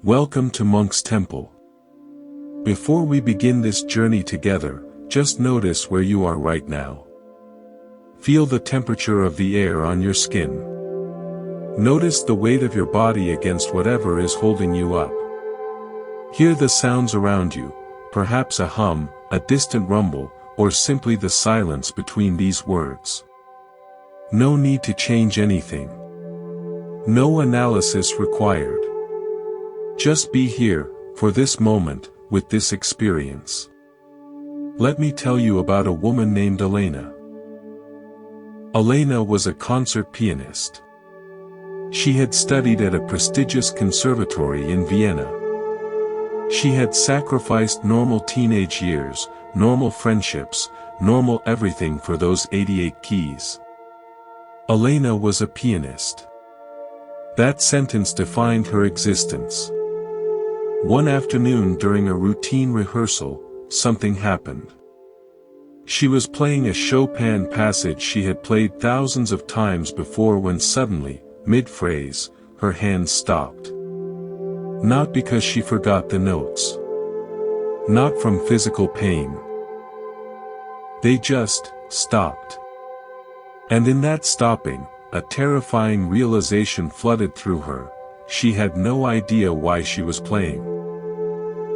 Welcome to Monk's Temple. Before we begin this journey together, just notice where you are right now. Feel the temperature of the air on your skin. Notice the weight of your body against whatever is holding you up. Hear the sounds around you, perhaps a hum, a distant rumble, or simply the silence between these words. No need to change anything. No analysis required. Just be here, for this moment, with this experience. Let me tell you about a woman named Elena. Elena was a concert pianist. She had studied at a prestigious conservatory in Vienna. She had sacrificed normal teenage years, normal friendships, normal everything for those 88 keys. Elena was a pianist. That sentence defined her existence. One afternoon during a routine rehearsal, something happened. She was playing a Chopin passage she had played thousands of times before when suddenly, mid-phrase, her hands stopped. Not because she forgot the notes. Not from physical pain. They just stopped. And in that stopping, a terrifying realization flooded through her. She had no idea why she was playing.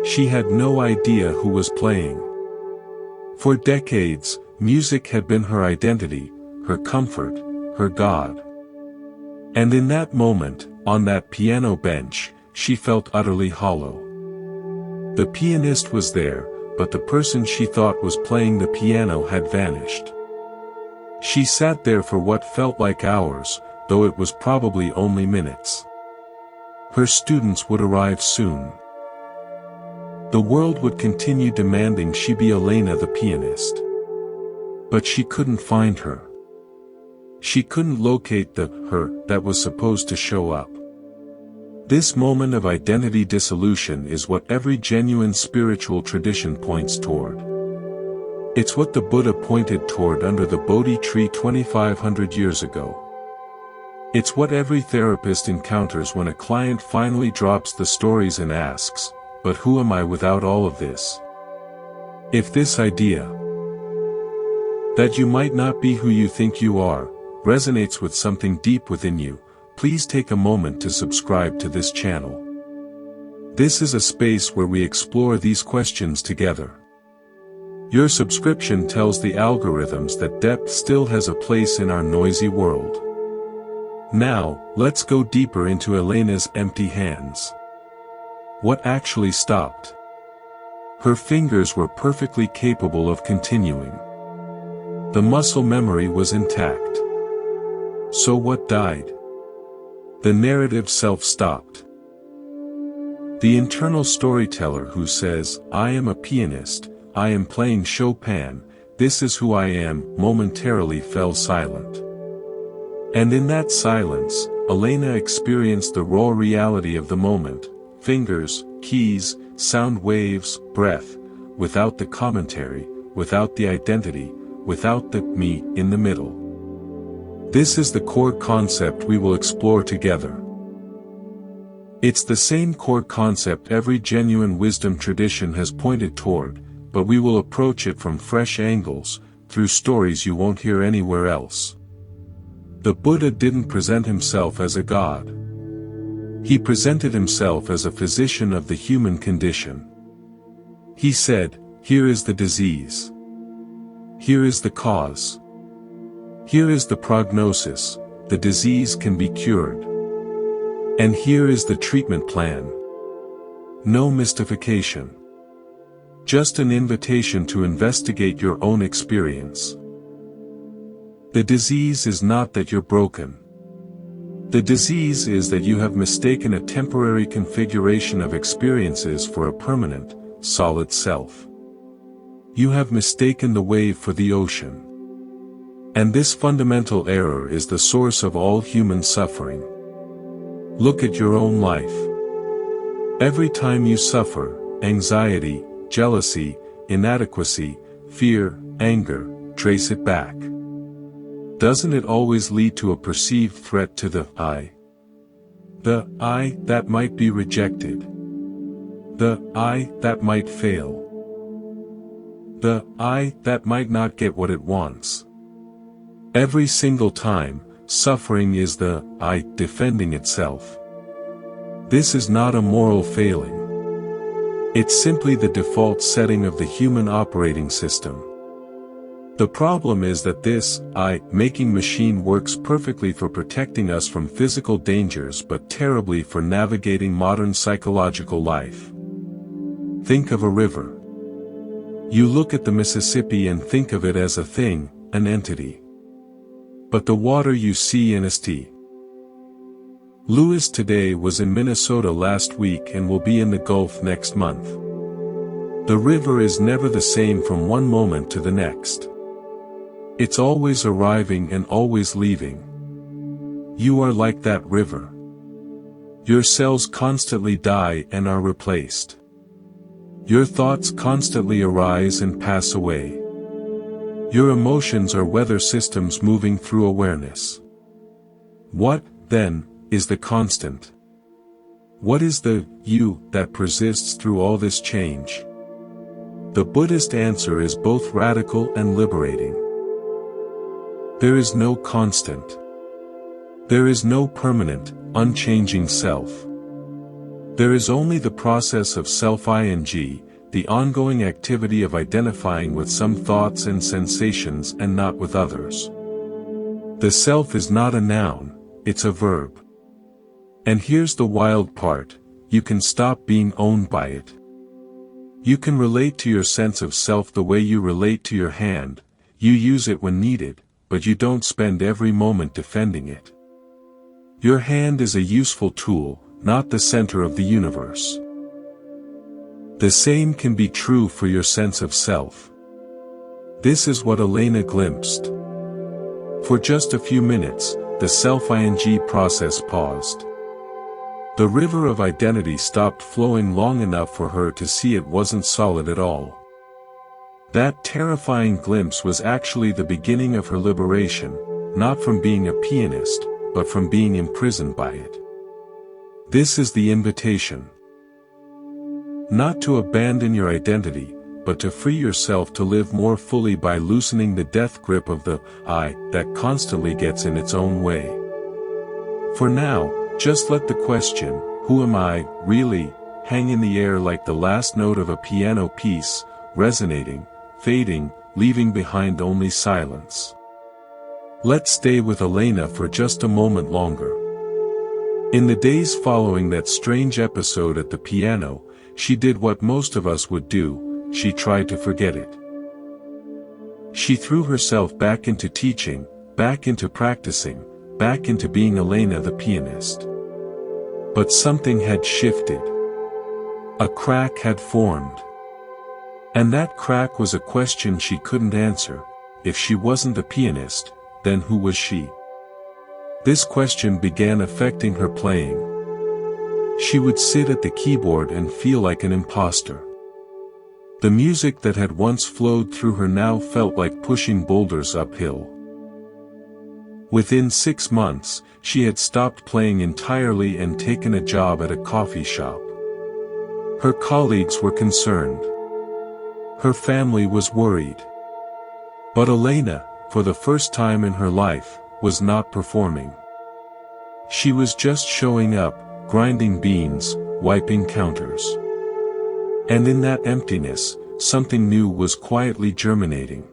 She had no idea who was playing. For decades, music had been her identity, her comfort, her God. And in that moment, on that piano bench, she felt utterly hollow. The pianist was there, but the person she thought was playing the piano had vanished. She sat there for what felt like hours, though it was probably only minutes. Her students would arrive soon. The world would continue demanding she be Elena the pianist. But she couldn't find her. She couldn't locate the her that was supposed to show up. This moment of identity dissolution is what every genuine spiritual tradition points toward. It's what the Buddha pointed toward under the Bodhi tree 2,500 years ago. It's what every therapist encounters when a client finally drops the stories and asks, "But who am I without all of this?" If this idea, that you might not be who you think you are, resonates with something deep within you, please take a moment to subscribe to this channel. This is a space where we explore these questions together. Your subscription tells the algorithms that depth still has a place in our noisy world. Now, let's go deeper into Elena's empty hands. What actually stopped? Her fingers were perfectly capable of continuing. The muscle memory was intact. So what died? The narrative self-stopped. The internal storyteller who says, "I am a pianist, I am playing Chopin, this is who I am," momentarily fell silent. And in that silence, Elena experienced the raw reality of the moment: fingers, keys, sound waves, breath, without the commentary, without the identity, without the me in the middle. This is the core concept we will explore together. It's the same core concept every genuine wisdom tradition has pointed toward, but we will approach it from fresh angles, through stories you won't hear anywhere else. The Buddha didn't present himself as a god. He presented himself as a physician of the human condition. He said, "Here is the disease. Here is the cause. Here is the prognosis, the disease can be cured. And here is the treatment plan." No mystification. Just an invitation to investigate your own experience. The disease is not that you're broken. The disease is that you have mistaken a temporary configuration of experiences for a permanent, solid self. You have mistaken the wave for the ocean. And this fundamental error is the source of all human suffering. Look at your own life. Every time you suffer, anxiety, jealousy, inadequacy, fear, anger, trace it back. Doesn't it always lead to a perceived threat to the I? The I that might be rejected. The I that might fail. The I that might not get what it wants. Every single time, suffering is the I defending itself. This is not a moral failing. It's simply the default setting of the human operating system. The problem is that this I-making machine works perfectly for protecting us from physical dangers but terribly for navigating modern psychological life. Think of a river. You look at the Mississippi and think of it as a thing, an entity. But the water you see in St. Louis today was in Minnesota last week and will be in the Gulf next month. The river is never the same from one moment to the next. It's always arriving and always leaving. You are like that river. Your cells constantly die and are replaced. Your thoughts constantly arise and pass away. Your emotions are weather systems moving through awareness. What, then, is the constant? What is the you that persists through all this change? The Buddhist answer is both radical and liberating. There is no constant. There is no permanent, unchanging self. There is only the process of self-ing, the ongoing activity of identifying with some thoughts and sensations and not with others. The self is not a noun, it's a verb. And here's the wild part, you can stop being owned by it. You can relate to your sense of self the way you relate to your hand, you use it when needed, but you don't spend every moment defending it. Your hand is a useful tool, not the center of the universe. The same can be true for your sense of self. This is what Elena glimpsed. For just a few minutes, the self-ing process paused. The river of identity stopped flowing long enough for her to see it wasn't solid at all. That terrifying glimpse was actually the beginning of her liberation, not from being a pianist, but from being imprisoned by it. This is the invitation. Not to abandon your identity, but to free yourself to live more fully by loosening the death grip of the I that constantly gets in its own way. For now, just let the question, who am I, really, hang in the air like the last note of a piano piece, resonating, fading, leaving behind only silence. Let's stay with Elena for just a moment longer. In the days following that strange episode at the piano, she did what most of us would do, she tried to forget it. She threw herself back into teaching, back into practicing, back into being Elena the pianist. But something had shifted. A crack had formed. And that crack was a question she couldn't answer. If she wasn't the pianist, then who was she? This question began affecting her playing. She would sit at the keyboard and feel like an imposter. The music that had once flowed through her now felt like pushing boulders uphill. Within 6 months, she had stopped playing entirely and taken a job at a coffee shop. Her colleagues were concerned. Her family was worried. But Elena, for the first time in her life, was not performing. She was just showing up, grinding beans, wiping counters. And in that emptiness, something new was quietly germinating.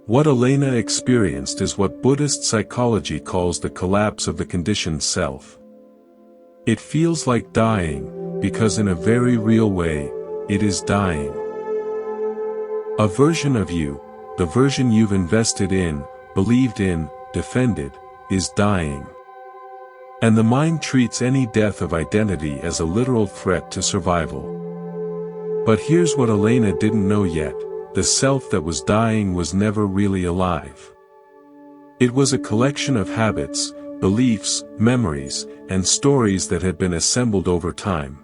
What Elena experienced is what Buddhist psychology calls the collapse of the conditioned self. It feels like dying, because in a very real way, it is dying. A version of you, the version you've invested in, believed in, defended, is dying. And the mind treats any death of identity as a literal threat to survival. But here's what Elena didn't know yet, the self that was dying was never really alive. It was a collection of habits, beliefs, memories, and stories that had been assembled over time.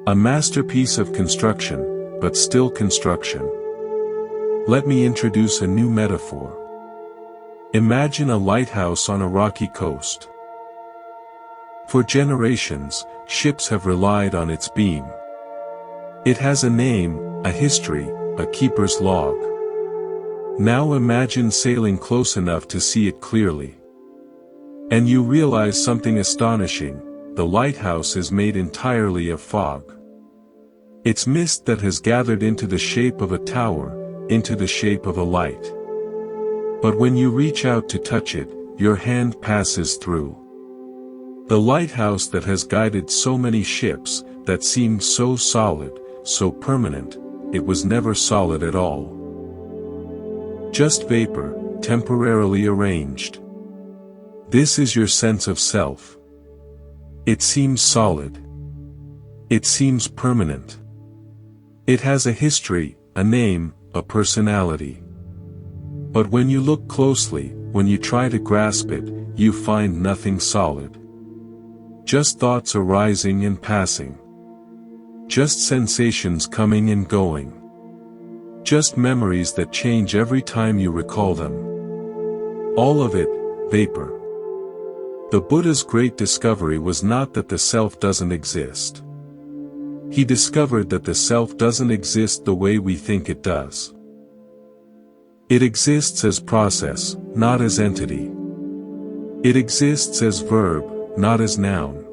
A masterpiece of construction, but still construction. Let me introduce a new metaphor. Imagine a lighthouse on a rocky coast. For generations, ships have relied on its beam. It has a name, a history, a keeper's log. Now imagine sailing close enough to see it clearly. And you realize something astonishing: the lighthouse is made entirely of fog. It's mist that has gathered into the shape of a tower, into the shape of a light. But when you reach out to touch it, your hand passes through. The lighthouse that has guided so many ships, that seemed so solid, so permanent, it was never solid at all. Just vapor, temporarily arranged. This is your sense of self. It seems solid. It seems permanent. It has a history, a name, a personality. But when you look closely, when you try to grasp it, you find nothing solid. Just thoughts arising and passing. Just sensations coming and going. Just memories that change every time you recall them. All of it, vapor. The Buddha's great discovery was not that the self doesn't exist. He discovered that the self doesn't exist the way we think it does. It exists as process, not as entity. It exists as verb, not as noun.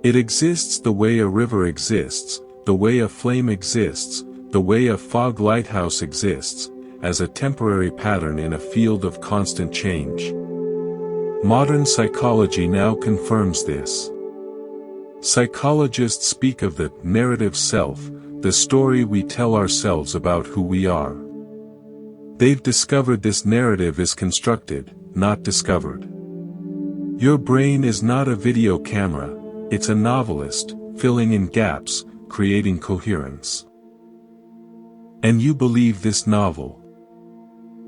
It exists the way a river exists, the way a flame exists, the way a fog lighthouse exists, as a temporary pattern in a field of constant change. Modern psychology now confirms this. Psychologists speak of the narrative self, the story we tell ourselves about who we are. They've discovered this narrative is constructed, not discovered. Your brain is not a video camera, it's a novelist, filling in gaps, creating coherence. And you believe this novel.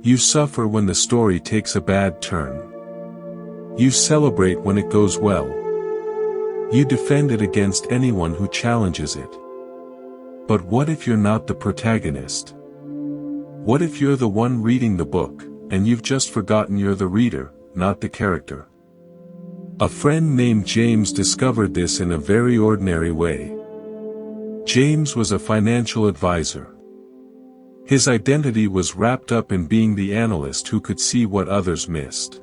You suffer when the story takes a bad turn. You celebrate when it goes well. You defend it against anyone who challenges it. But what if you're not the protagonist? What if you're the one reading the book, and you've just forgotten you're the reader, not the character? A friend named James discovered this in a very ordinary way. James was a financial advisor. His identity was wrapped up in being the analyst who could see what others missed.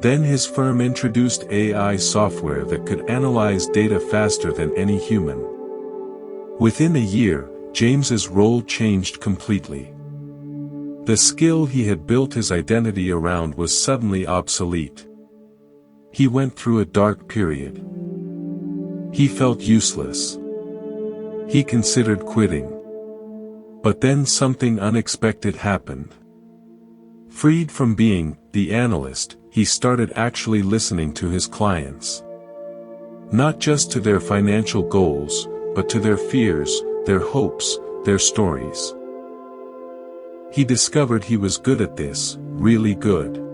Then his firm introduced AI software that could analyze data faster than any human. Within a year, James's role changed completely. The skill he had built his identity around was suddenly obsolete. He went through a dark period. He felt useless. He considered quitting. But then something unexpected happened. Freed from being the analyst, he started actually listening to his clients. Not just to their financial goals, but to their fears, their hopes, their stories. He discovered he was good at this, really good.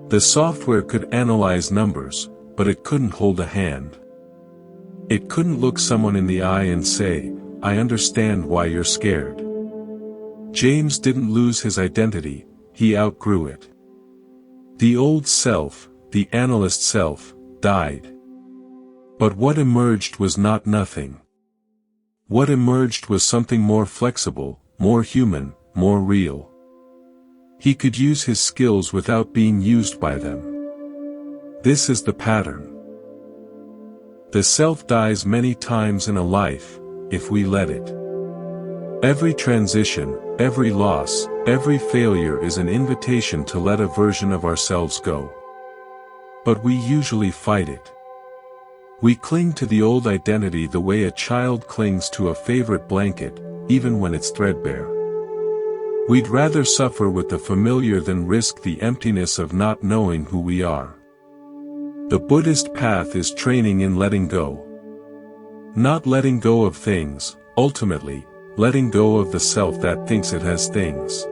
The software could analyze numbers, but it couldn't hold a hand. It couldn't look someone in the eye and say, "I understand why you're scared." James didn't lose his identity, he outgrew it. The old self, the analyst self, died. But what emerged was not nothing. What emerged was something more flexible, more human, more real. He could use his skills without being used by them. This is the pattern. The self dies many times in a life, if we let it. Every transition, every loss, every failure is an invitation to let a version of ourselves go. But we usually fight it. We cling to the old identity the way a child clings to a favorite blanket, even when it's threadbare. We'd rather suffer with the familiar than risk the emptiness of not knowing who we are. The Buddhist path is training in letting go. Not letting go of things, ultimately, letting go of the self that thinks it has things.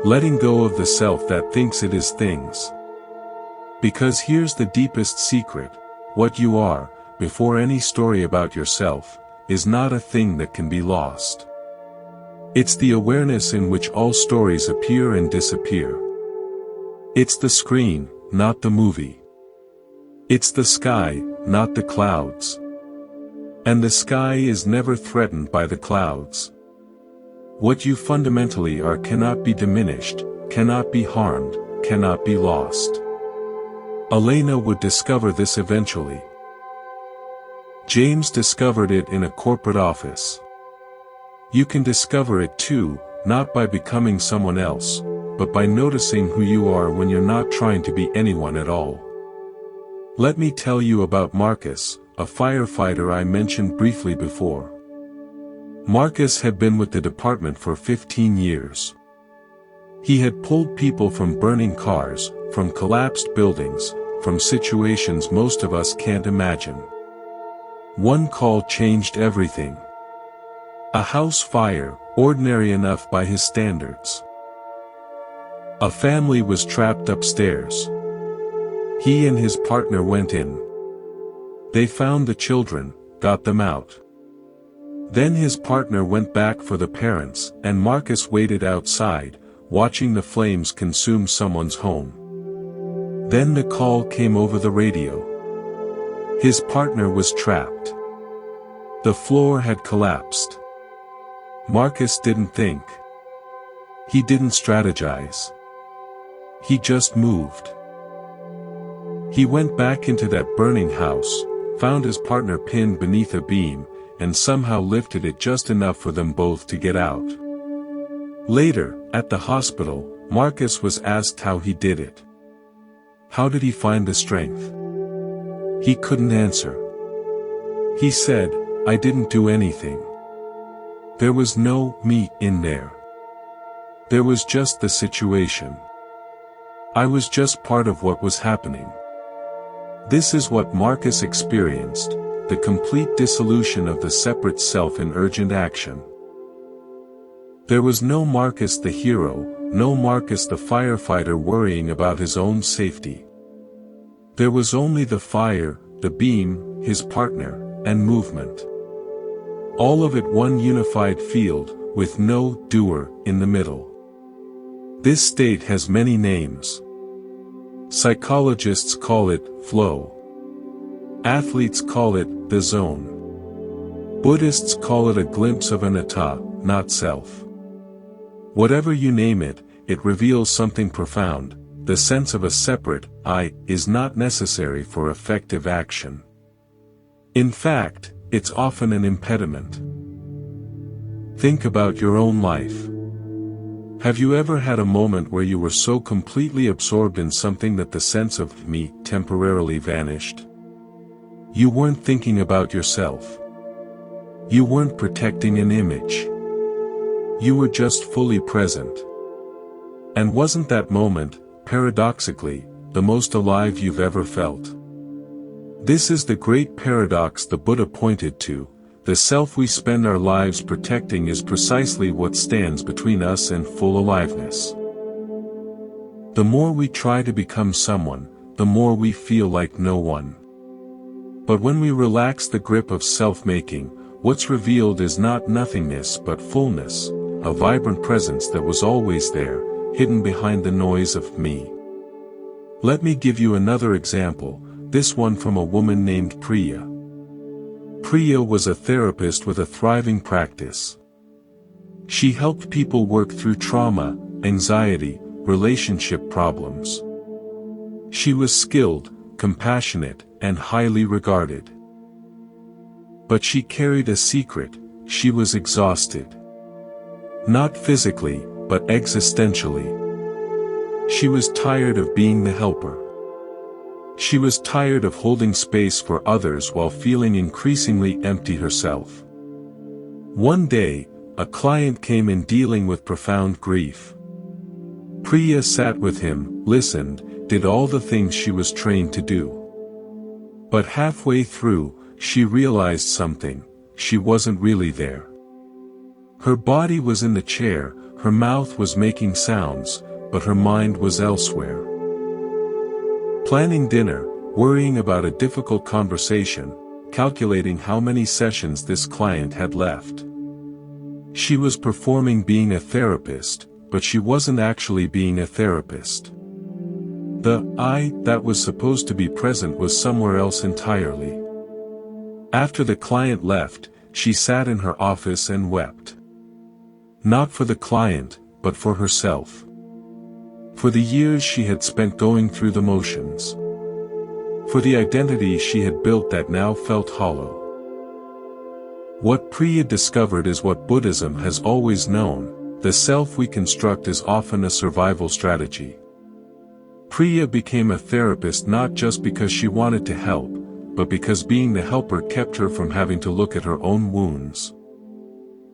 Letting go of the self that thinks it is things. Because here's the deepest secret: what you are, before any story about yourself, is not a thing that can be lost. It's the awareness in which all stories appear and disappear. It's the screen, not the movie. It's the sky, not the clouds. And the sky is never threatened by the clouds. What you fundamentally are cannot be diminished, cannot be harmed, cannot be lost. Elena would discover this eventually. James discovered it in a corporate office. You can discover it too, not by becoming someone else, but by noticing who you are when you're not trying to be anyone at all. Let me tell you about Marcus, a firefighter I mentioned briefly before. Marcus had been with the department for 15 years. He had pulled people from burning cars, from collapsed buildings, from situations most of us can't imagine. One call changed everything. A house fire, ordinary enough by his standards. A family was trapped upstairs. He and his partner went in. They found the children, got them out. Then his partner went back for the parents, and Marcus waited outside, watching the flames consume someone's home. Then the call came over the radio. His partner was trapped. The floor had collapsed. Marcus didn't think. He didn't strategize. He just moved. He went back into that burning house, found his partner pinned beneath a beam, and somehow lifted it just enough for them both to get out. Later, at the hospital, Marcus was asked how he did it. How did he find the strength? He couldn't answer. He said, "I didn't do anything. There was no me in there. There was just the situation. I was just part of what was happening." This is what Marcus experienced, the complete dissolution of the separate self in urgent action. There was no Marcus the hero, no Marcus the firefighter worrying about his own safety. There was only the fire, the beam, his partner, and movement. All of it one unified field, with no doer in the middle. This state has many names. Psychologists call it flow. Athletes call it the zone. Buddhists call it a glimpse of anatta, not self. Whatever you name it, it reveals something profound. The sense of a separate I is not necessary for effective action. In fact, it's often an impediment. Think about your own life. Have you ever had a moment where you were so completely absorbed in something that the sense of me temporarily vanished? You weren't thinking about yourself. You weren't protecting an image. You were just fully present. And wasn't that moment, paradoxically, the most alive you've ever felt? This is the great paradox the Buddha pointed to. The self we spend our lives protecting is precisely what stands between us and full aliveness. The more we try to become someone, the more we feel like no one. But when we relax the grip of self-making, what's revealed is not nothingness but fullness, a vibrant presence that was always there, hidden behind the noise of me. Let me give you another example, this one from a woman named Priya. Priya was a therapist with a thriving practice. She helped people work through trauma, anxiety, relationship problems. She was skilled, compassionate, and highly regarded. But she carried a secret: she was exhausted. Not physically, but existentially. She was tired of being the helper. She was tired of holding space for others while feeling increasingly empty herself. One day, a client came in dealing with profound grief. Priya sat with him, listened, did all the things she was trained to do. But halfway through, she realized something: she wasn't really there. Her body was in the chair, her mouth was making sounds, but her mind was elsewhere. Planning dinner, worrying about a difficult conversation, calculating how many sessions this client had left. She was performing being a therapist, but she wasn't actually being a therapist. The I that was supposed to be present was somewhere else entirely. After the client left, she sat in her office and wept. Not for the client, but for herself. For the years she had spent going through the motions. For the identity she had built that now felt hollow. What Priya discovered is what Buddhism has always known: the self we construct is often a survival strategy. Priya became a therapist not just because she wanted to help, but because being the helper kept her from having to look at her own wounds.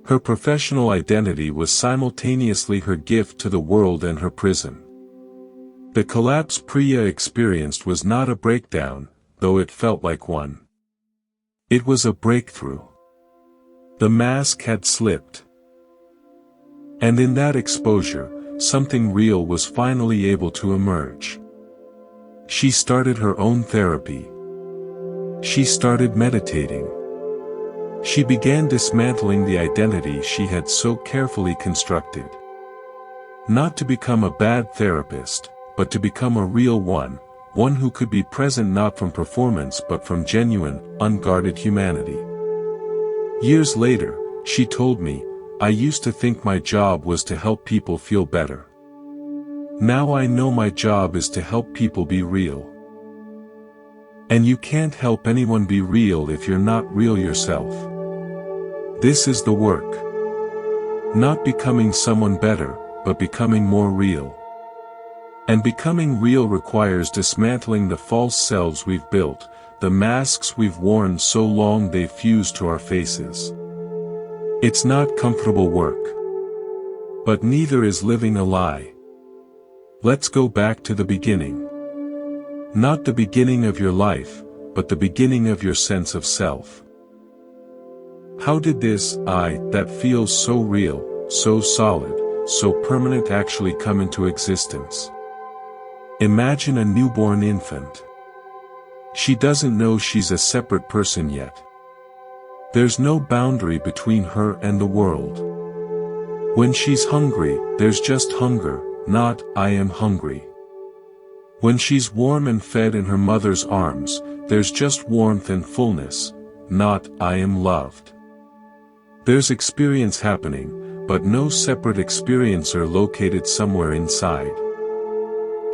Her professional identity was simultaneously her gift to the world and her prison. The collapse Priya experienced was not a breakdown, though it felt like one. It was a breakthrough. The mask had slipped. And in that exposure, something real was finally able to emerge. She started her own therapy. She started meditating. She began dismantling the identity she had so carefully constructed. Not to become a bad therapist, but to become a real one who could be present not from performance but from genuine, unguarded humanity. Years later, she told me, "I used to think my job was to help people feel better. Now I know my job is to help people be real." And you can't help anyone be real if you're not real yourself. This is the work. Not becoming someone better, but becoming more real. And becoming real requires dismantling the false selves we've built, the masks we've worn so long they've fused to our faces. It's not comfortable work. But neither is living a lie. Let's go back to the beginning. Not the beginning of your life, but the beginning of your sense of self. How did this I, that feels so real, so solid, so permanent actually come into existence? Imagine a newborn infant. She doesn't know she's a separate person yet. There's no boundary between her and the world. When she's hungry, there's just hunger, not "I am hungry." When she's warm and fed in her mother's arms, there's just warmth and fullness, not "I am loved." There's experience happening, but no separate experiencer located somewhere inside.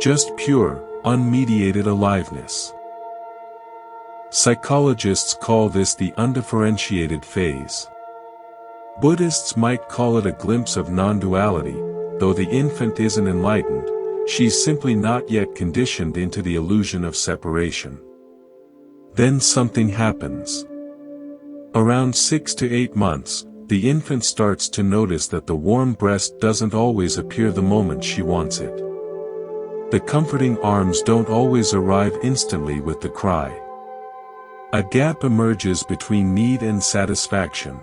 Just pure, unmediated aliveness. Psychologists call this the undifferentiated phase. Buddhists might call it a glimpse of non-duality, though the infant isn't enlightened, she's simply not yet conditioned into the illusion of separation. Then something happens. Around 6 to 8 months, the infant starts to notice that the warm breast doesn't always appear the moment she wants it. The comforting arms don't always arrive instantly with the cry. A gap emerges between need and satisfaction.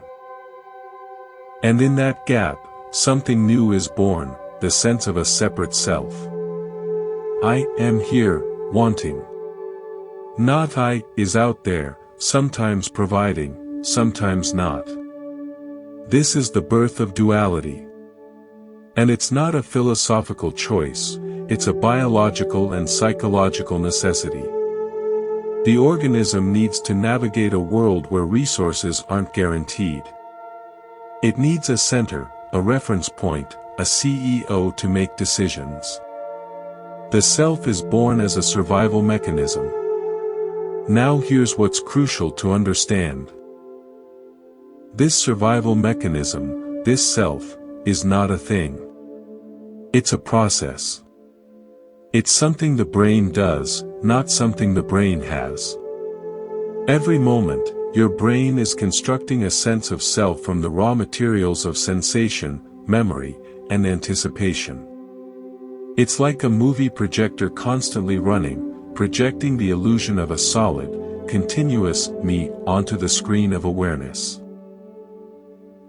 And in that gap, something new is born, the sense of a separate self. I am here, wanting. Not I is out there, sometimes providing, sometimes not. This is the birth of duality. And it's not a philosophical choice, it's a biological and psychological necessity. The organism needs to navigate a world where resources aren't guaranteed. It needs a center, a reference point, a CEO to make decisions. The self is born as a survival mechanism. Now here's what's crucial to understand. This survival mechanism, this self, is not a thing. It's a process. It's something the brain does, not something the brain has. Every moment, your brain is constructing a sense of self from the raw materials of sensation, memory, and anticipation. It's like a movie projector constantly running, projecting the illusion of a solid, continuous me onto the screen of awareness.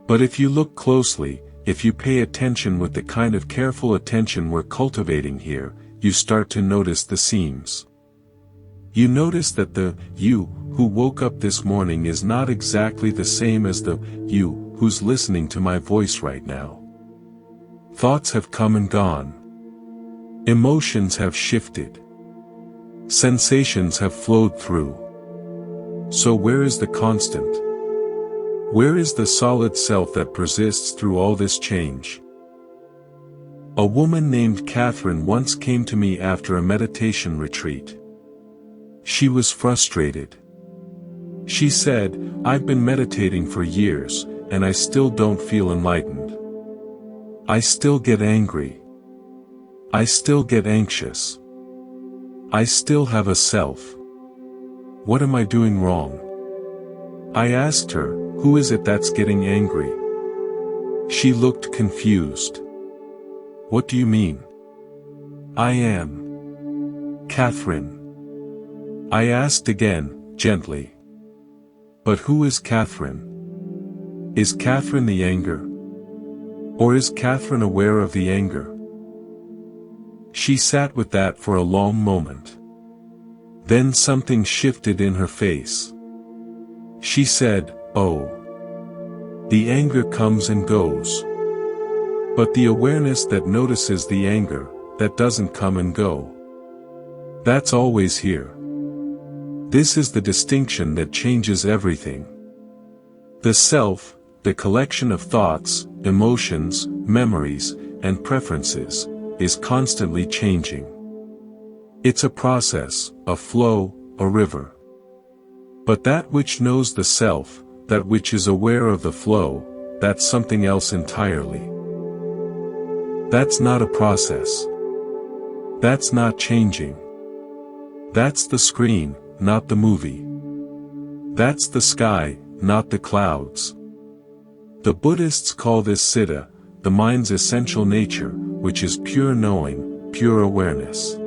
But if you look closely, if you pay attention with the kind of careful attention we're cultivating here, you start to notice the seams. You notice that the you who woke up this morning is not exactly the same as the you who's listening to my voice right now. Thoughts have come and gone. Emotions have shifted. Sensations have flowed through. So where is the constant? Where is the solid self that persists through all this change? A woman named Catherine once came to me after a meditation retreat. She was frustrated. She said, "I've been meditating for years, and I still don't feel enlightened. I still get angry. I still get anxious. I still have a self. What am I doing wrong?" I asked her, "Who is it that's getting angry?" She looked confused. "What do you mean?" "I am Catherine." I asked again, gently. "But who is Catherine? Is Catherine the anger? Or is Catherine aware of the anger?" She sat with that for a long moment. Then something shifted in her face. She said, "Oh. The anger comes and goes. But the awareness that notices the anger, that doesn't come and go. That's always here. This is the distinction that changes everything. The self, the collection of thoughts, emotions, memories, and preferences, is constantly changing. It's a process, a flow, a river. But that which knows the self, that which is aware of the flow, that's something else entirely. That's not a process. That's not changing. That's the screen, not the movie. That's the sky, not the clouds. The Buddhists call this siddha, the mind's essential nature, which is pure knowing, pure awareness.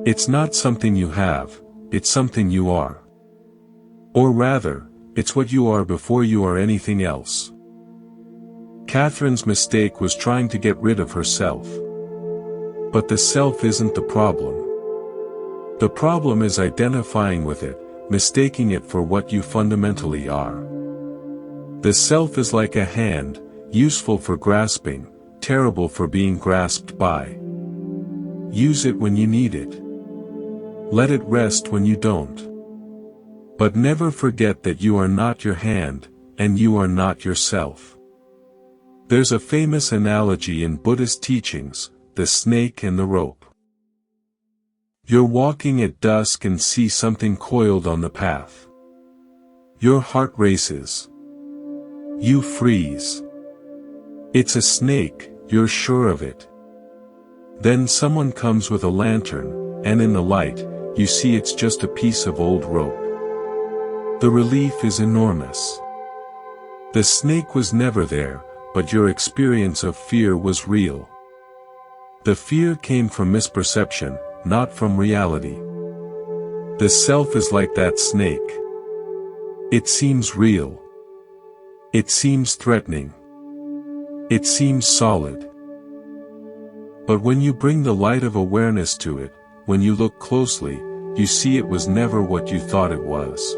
It's not something you have, it's something you are. Or rather, it's what you are before you are anything else. Catherine's mistake was trying to get rid of herself. But the self isn't the problem. The problem is identifying with it, mistaking it for what you fundamentally are. The self is like a hand, useful for grasping, terrible for being grasped by. Use it when you need it. Let it rest when you don't. But never forget that you are not your hand, and you are not yourself. There's a famous analogy in Buddhist teachings, the snake and the rope. You're walking at dusk and see something coiled on the path. Your heart races. You freeze. It's a snake, you're sure of it. Then someone comes with a lantern, and in the light, you see it's just a piece of old rope. The relief is enormous. The snake was never there, but your experience of fear was real. The fear came from misperception, not from reality. The self is like that snake. It seems real. It seems threatening. It seems solid. But when you bring the light of awareness to it, when you look closely, you see it was never what you thought it was.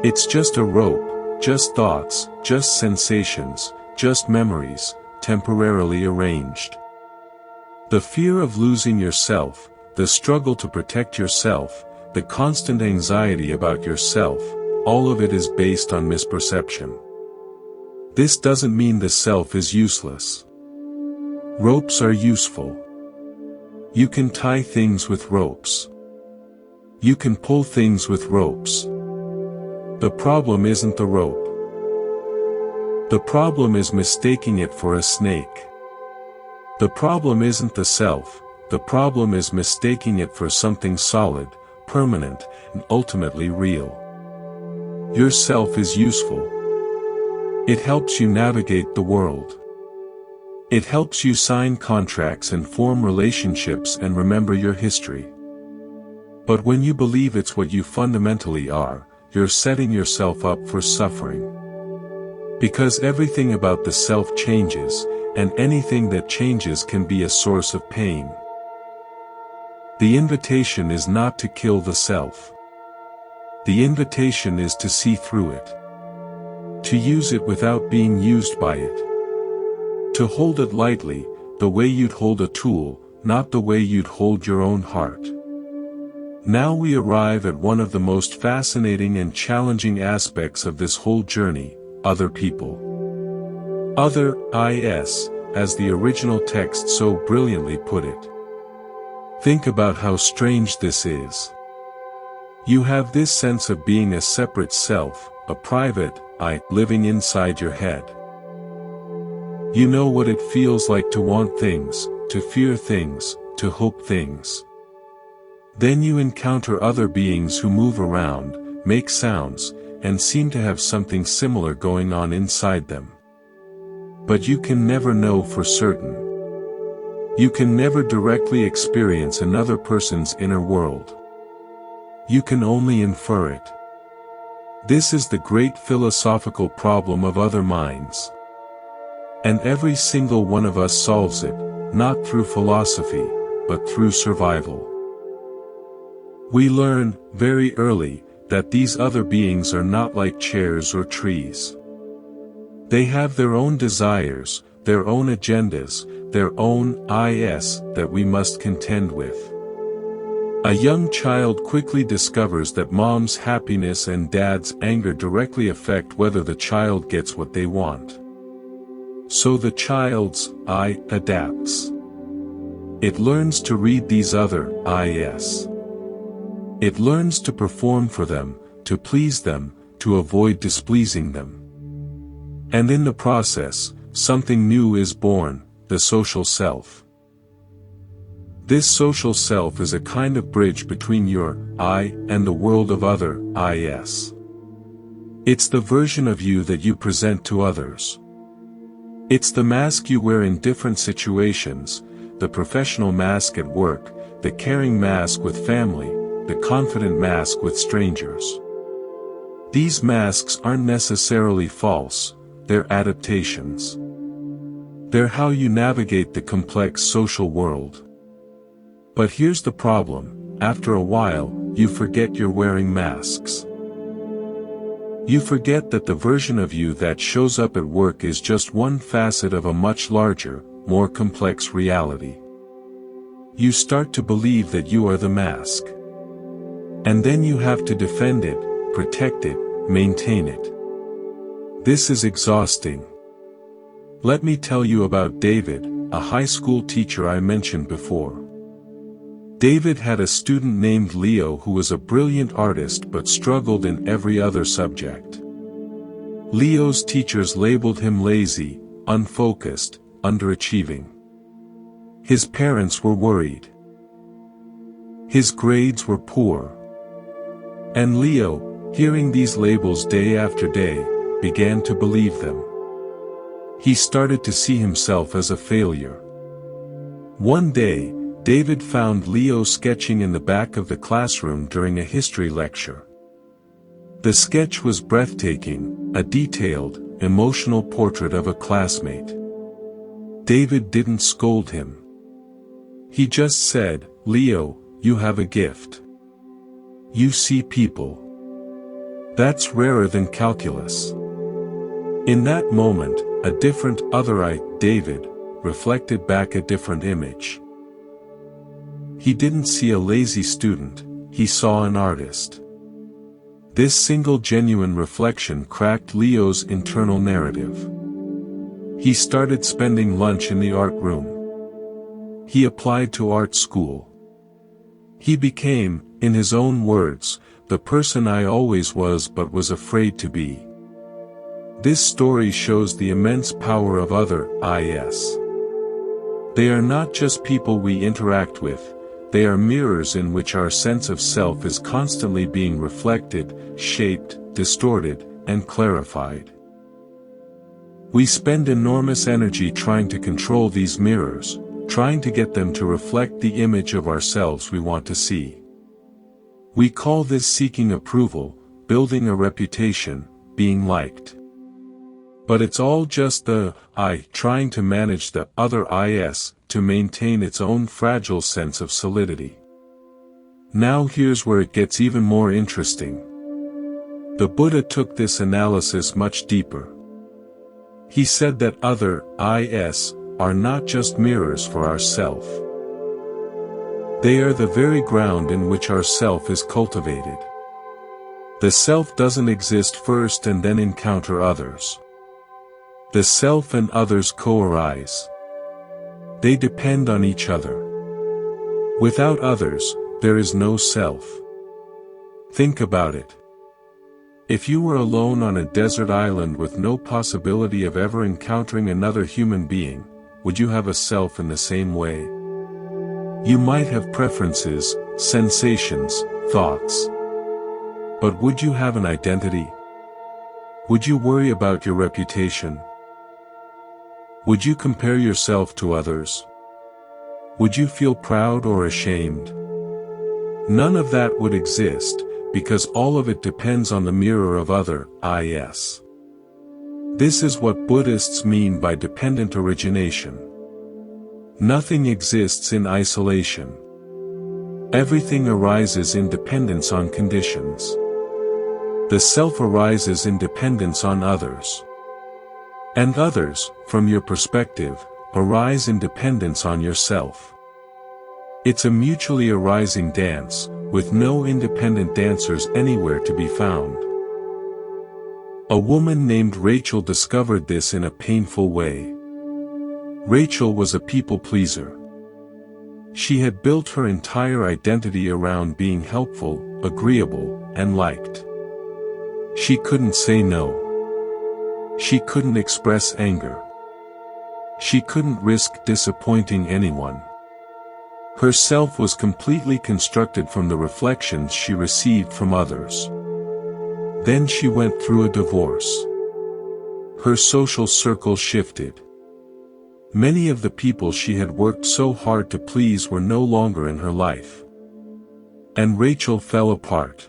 It's just a rope, just thoughts, just sensations, just memories, temporarily arranged. The fear of losing yourself, the struggle to protect yourself, the constant anxiety about yourself, all of it is based on misperception. This doesn't mean the self is useless. Ropes are useful. You can tie things with ropes. You can pull things with ropes. The problem isn't the rope. The problem is mistaking it for a snake. The problem isn't the self, the problem is mistaking it for something solid, permanent, and ultimately real. Your self is useful. It helps you navigate the world. It helps you sign contracts and form relationships and remember your history. But when you believe it's what you fundamentally are, you're setting yourself up for suffering. Because everything about the self changes, and anything that changes can be a source of pain. The invitation is not to kill the self. The invitation is to see through it. To use it without being used by it. To hold it lightly, the way you'd hold a tool, not the way you'd hold your own heart. Now we arrive at one of the most fascinating and challenging aspects of this whole journey: other people. Other, is, as the original text so brilliantly put it. Think about how strange this is. You have this sense of being a separate self, a private I, living inside your head. You know what it feels like to want things, to fear things, to hope things. Then you encounter other beings who move around, make sounds, and seem to have something similar going on inside them. But you can never know for certain. You can never directly experience another person's inner world. You can only infer it. This is the great philosophical problem of other minds. And every single one of us solves it, not through philosophy, but through survival. We learn, very early, that these other beings are not like chairs or trees. They have their own desires, their own agendas, their own is that we must contend with. A young child quickly discovers that mom's happiness and dad's anger directly affect whether the child gets what they want. So the child's I adapts. It learns to read these other is. It learns to perform for them, to please them, to avoid displeasing them. And in the process, something new is born, the social self. This social self is a kind of bridge between your I and the world of other is. It's the version of you that you present to others. It's the mask you wear in different situations, the professional mask at work, the caring mask with family, the confident mask with strangers. These masks aren't necessarily false, they're adaptations. They're how you navigate the complex social world. But here's the problem: after a while, you forget you're wearing masks. You forget that the version of you that shows up at work is just one facet of a much larger, more complex reality. You start to believe that you are the mask. And then you have to defend it, protect it, maintain it. This is exhausting. Let me tell you about David, a high school teacher I mentioned before. David had a student named Leo who was a brilliant artist but struggled in every other subject. Leo's teachers labeled him lazy, unfocused, underachieving. His parents were worried. His grades were poor. And Leo, hearing these labels day after day, began to believe them. He started to see himself as a failure. One day, David found Leo sketching in the back of the classroom during a history lecture. The sketch was breathtaking, a detailed, emotional portrait of a classmate. David didn't scold him. He just said, "Leo, you have a gift. You see people. That's rarer than calculus." In that moment, a different other David, reflected back a different image. He didn't see a lazy student, he saw an artist. This single genuine reflection cracked Leo's internal narrative. He started spending lunch in the art room. He applied to art school. He became, in his own words, the person I always was but was afraid to be. This story shows the immense power of other is. They are not just people we interact with, they are mirrors in which our sense of self is constantly being reflected, shaped, distorted, and clarified. We spend enormous energy trying to control these mirrors, trying to get them to reflect the image of ourselves we want to see. We call this seeking approval, building a reputation, being liked. But it's all just the I trying to manage the other is to maintain its own fragile sense of solidity. Now here's where it gets even more interesting. The Buddha took this analysis much deeper. He said that other is are not just mirrors for ourself. They are the very ground in which our self is cultivated. The self doesn't exist first and then encounter others. The self and others co-arise. They depend on each other. Without others, there is no self. Think about it. If you were alone on a desert island with no possibility of ever encountering another human being, would you have a self in the same way? You might have preferences, sensations, thoughts. But would you have an identity? Would you worry about your reputation? Would you compare yourself to others? Would you feel proud or ashamed? None of that would exist, because all of it depends on the mirror of other is. This is what Buddhists mean by dependent origination. Nothing exists in isolation. Everything arises in dependence on conditions. The self arises in dependence on others. And others, from your perspective, arise in dependence on yourself. It's a mutually arising dance, with no independent dancers anywhere to be found. A woman named Rachel discovered this in a painful way. Rachel was a people pleaser. She had built her entire identity around being helpful, agreeable, and liked. She couldn't say no. She couldn't express anger. She couldn't risk disappointing anyone. Her self was completely constructed from the reflections she received from others. Then she went through a divorce. Her social circle shifted. Many of the people she had worked so hard to please were no longer in her life. And Rachel fell apart.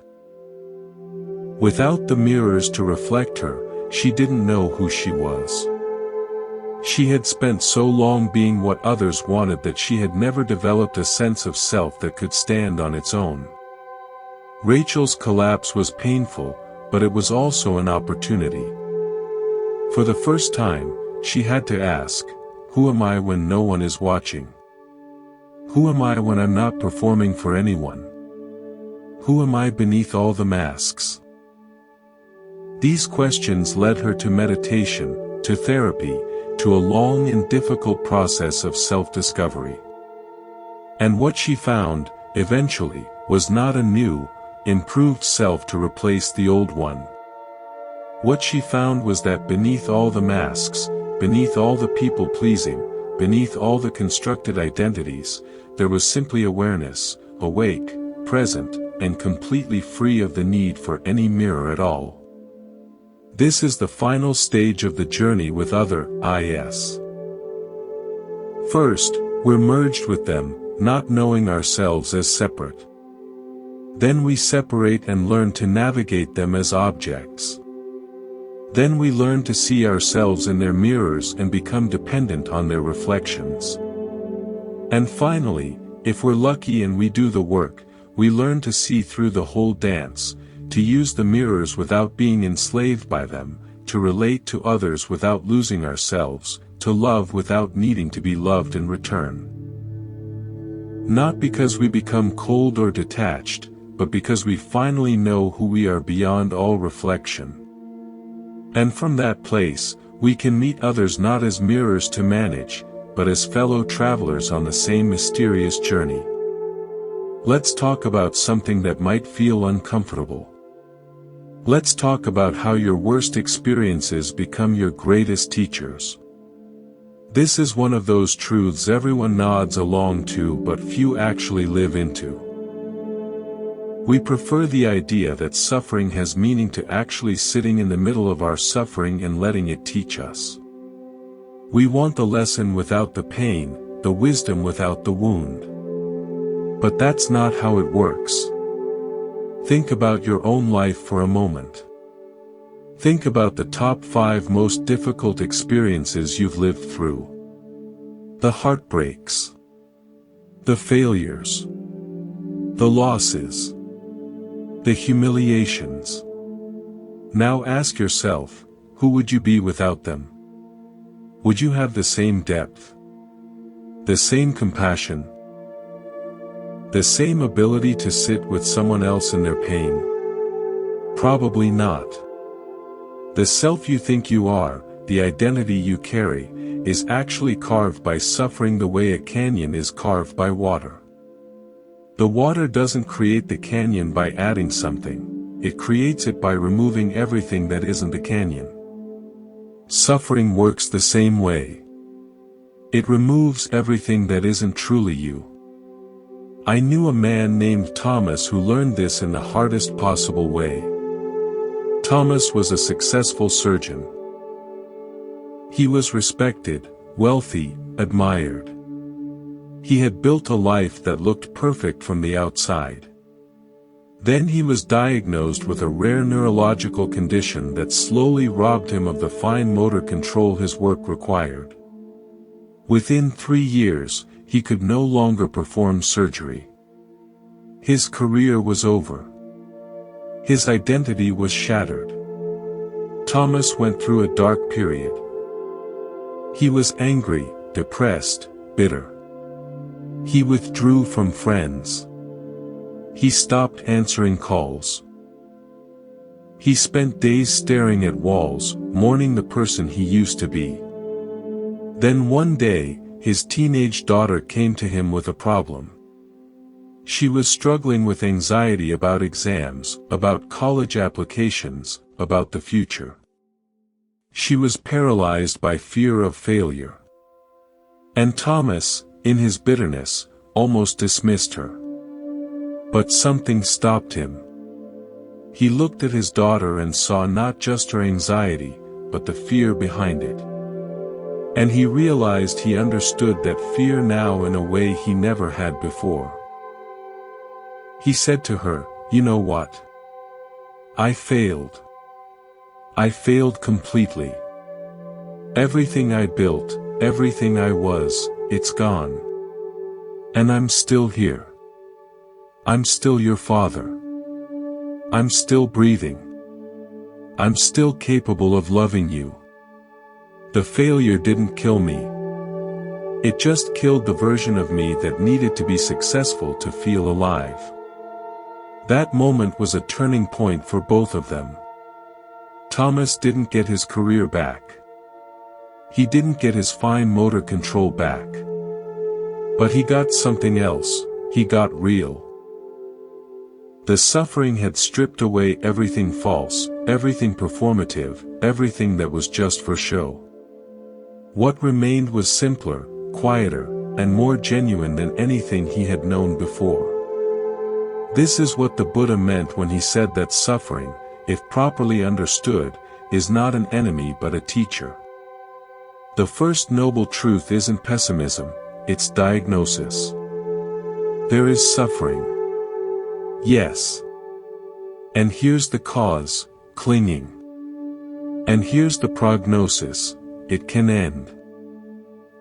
Without the mirrors to reflect her, she didn't know who she was. She had spent so long being what others wanted that she had never developed a sense of self that could stand on its own. Rachel's collapse was painful, but it was also an opportunity. For the first time, she had to ask, who am I when no one is watching? Who am I when I'm not performing for anyone? Who am I beneath all the masks? These questions led her to meditation, to therapy, to a long and difficult process of self-discovery. And what she found, eventually, was not a new, improved self to replace the old one. What she found was that beneath all the masks, beneath all the people-pleasing, beneath all the constructed identities, there was simply awareness, awake, present, and completely free of the need for any mirror at all. This is the final stage of the journey with other is. First, we're merged with them, not knowing ourselves as separate. Then we separate and learn to navigate them as objects. Then we learn to see ourselves in their mirrors and become dependent on their reflections. And finally, if we're lucky and we do the work, we learn to see through the whole dance, to use the mirrors without being enslaved by them, to relate to others without losing ourselves, to love without needing to be loved in return. Not because we become cold or detached, but because we finally know who we are beyond all reflection. And from that place, we can meet others not as mirrors to manage, but as fellow travelers on the same mysterious journey. Let's talk about something that might feel uncomfortable. Let's talk about how your worst experiences become your greatest teachers. This is one of those truths everyone nods along to but few actually live into. We prefer the idea that suffering has meaning to actually sitting in the middle of our suffering and letting it teach us. We want the lesson without the pain, the wisdom without the wound. But that's not how it works. Think about your own life for a moment. Think about the top 5 most difficult experiences you've lived through. The heartbreaks. The failures. The losses. The humiliations. Now ask yourself, who would you be without them? Would you have the same depth? The same compassion? The same ability to sit with someone else in their pain? Probably not. The self you think you are, the identity you carry, is actually carved by suffering the way a canyon is carved by water. The water doesn't create the canyon by adding something, it creates it by removing everything that isn't the canyon. Suffering works the same way. It removes everything that isn't truly you. I knew a man named Thomas who learned this in the hardest possible way. Thomas was a successful surgeon. He was respected, wealthy, admired. He had built a life that looked perfect from the outside. Then he was diagnosed with a rare neurological condition that slowly robbed him of the fine motor control his work required. Within 3 years, he could no longer perform surgery. His career was over. His identity was shattered. Thomas went through a dark period. He was angry, depressed, bitter. He withdrew from friends. He stopped answering calls. He spent days staring at walls, mourning the person he used to be. Then one day, his teenage daughter came to him with a problem. She was struggling with anxiety about exams, about college applications, about the future. She was paralyzed by fear of failure. And Thomas, in his bitterness, almost dismissed her. But something stopped him. He looked at his daughter and saw not just her anxiety, but the fear behind it. And he realized he understood that fear now in a way he never had before. He said to her, "You know what? I failed. I failed completely. Everything I built, everything I was, it's gone. And I'm still here. I'm still your father. I'm still breathing. I'm still capable of loving you. The failure didn't kill me. It just killed the version of me that needed to be successful to feel alive." That moment was a turning point for both of them. Thomas didn't get his career back. He didn't get his fine motor control back. But he got something else, he got real. The suffering had stripped away everything false, everything performative, everything that was just for show. What remained was simpler, quieter, and more genuine than anything he had known before. This is what the Buddha meant when he said that suffering, if properly understood, is not an enemy but a teacher. The first noble truth isn't pessimism, it's diagnosis. There is suffering. Yes. And here's the cause, clinging. And here's the prognosis, it can end.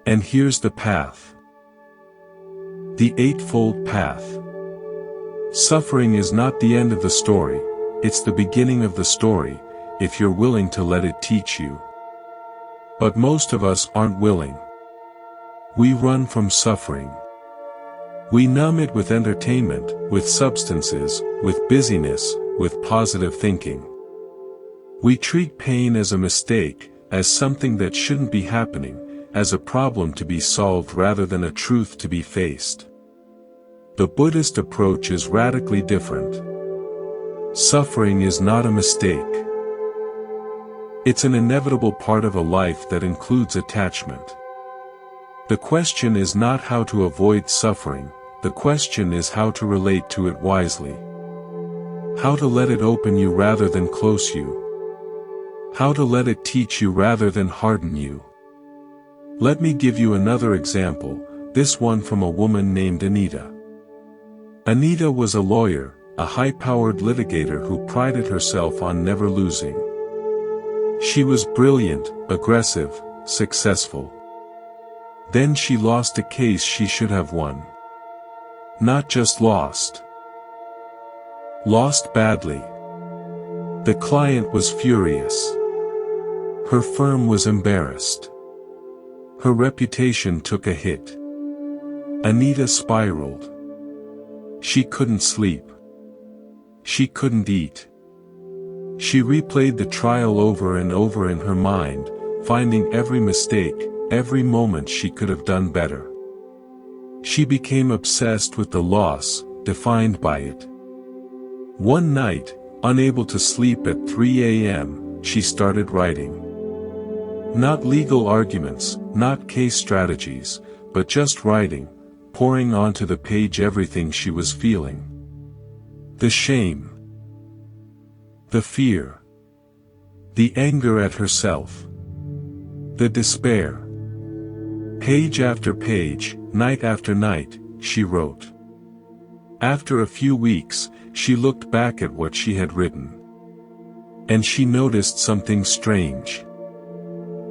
And here's the path. The Eightfold Path. Suffering is not the end of the story, it's the beginning of the story, if you're willing to let it teach you. But most of us aren't willing. We run from suffering. We numb it with entertainment, with substances, with busyness, with positive thinking. We treat pain as a mistake, as something that shouldn't be happening, as a problem to be solved rather than a truth to be faced. The Buddhist approach is radically different. Suffering is not a mistake. It's an inevitable part of a life that includes attachment. The question is not how to avoid suffering, the question is how to relate to it wisely. How to let it open you rather than close you. How to let it teach you rather than harden you. Let me give you another example, this one from a woman named Anita. Anita was a lawyer, a high-powered litigator who prided herself on never losing. She was brilliant, aggressive, successful. Then she lost a case she should have won. Not just lost. Lost badly. The client was furious. Her firm was embarrassed. Her reputation took a hit. Anita spiraled. She couldn't sleep. She couldn't eat. She replayed the trial over and over in her mind, finding every mistake, every moment she could have done better. She became obsessed with the loss, defined by it. One night, unable to sleep at 3 a.m., she started writing. Not legal arguments, not case strategies, but just writing, pouring onto the page everything she was feeling. The shame. The fear. The anger at herself. The despair. Page after page, night after night, she wrote. After a few weeks, she looked back at what she had written. And she noticed something strange.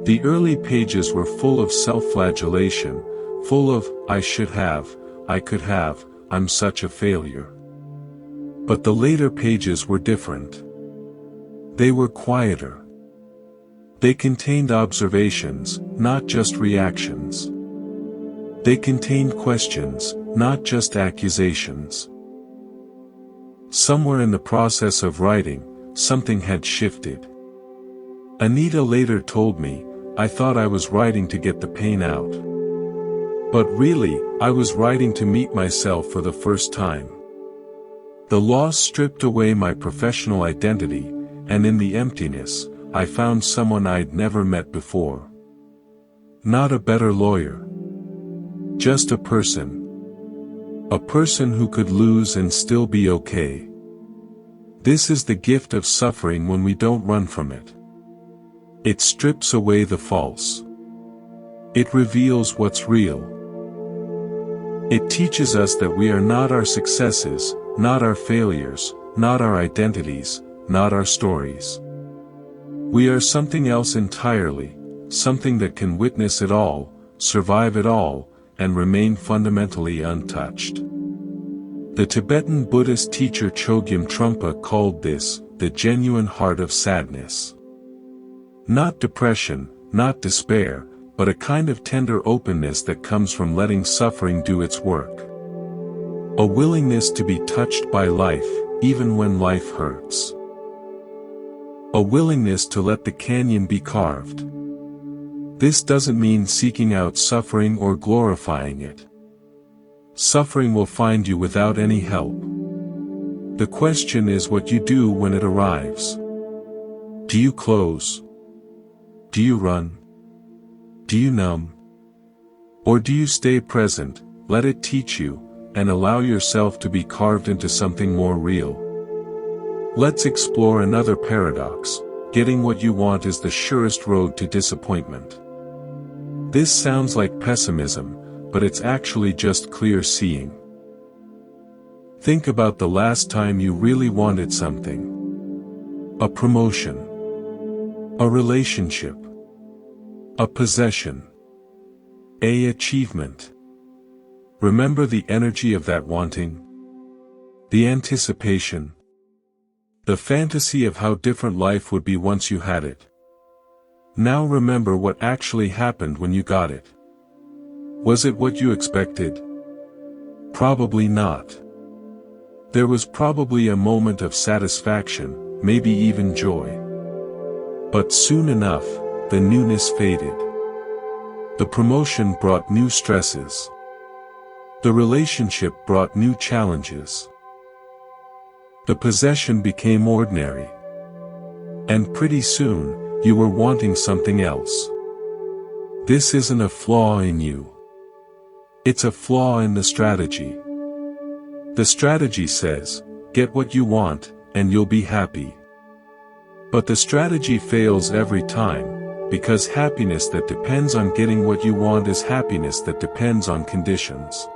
The early pages were full of self-flagellation, full of, I should have, I could have, I'm such a failure. But the later pages were different. They were quieter. They contained observations, not just reactions. They contained questions, not just accusations. Somewhere in the process of writing, something had shifted. Anita later told me, I thought I was writing to get the pain out. But really, I was writing to meet myself for the first time. The loss stripped away my professional identity, and in the emptiness, I found someone I'd never met before. Not a better lawyer. Just a person. A person who could lose and still be okay. This is the gift of suffering when we don't run from it. It strips away the false. It reveals what's real. It teaches us that we are not our successes, not our failures, not our identities, not our stories. We are something else entirely, something that can witness it all, survive it all, and remain fundamentally untouched. The Tibetan Buddhist teacher Chogyam Trungpa called this, the genuine heart of sadness. Not depression, not despair, but a kind of tender openness that comes from letting suffering do its work. A willingness to be touched by life, even when life hurts. A willingness to let the canyon be carved. This doesn't mean seeking out suffering or glorifying it. Suffering will find you without any help. The question is what you do when it arrives. Do you close? Do you run? Do you numb? Or do you stay present, let it teach you, and allow yourself to be carved into something more real? Let's explore another paradox. Getting what you want is the surest road to disappointment. This sounds like pessimism, but it's actually just clear seeing. Think about the last time you really wanted something. A promotion. A relationship. A possession. An achievement. Remember the energy of that wanting? The anticipation. The fantasy of how different life would be once you had it. Now remember what actually happened when you got it. Was it what you expected? Probably not. There was probably a moment of satisfaction, maybe even joy. But soon enough, the newness faded. The promotion brought new stresses. The relationship brought new challenges. The possession became ordinary. And pretty soon, you were wanting something else. This isn't a flaw in you. It's a flaw in the strategy. The strategy says, get what you want, and you'll be happy. But the strategy fails every time, because happiness that depends on getting what you want is happiness that depends on conditions.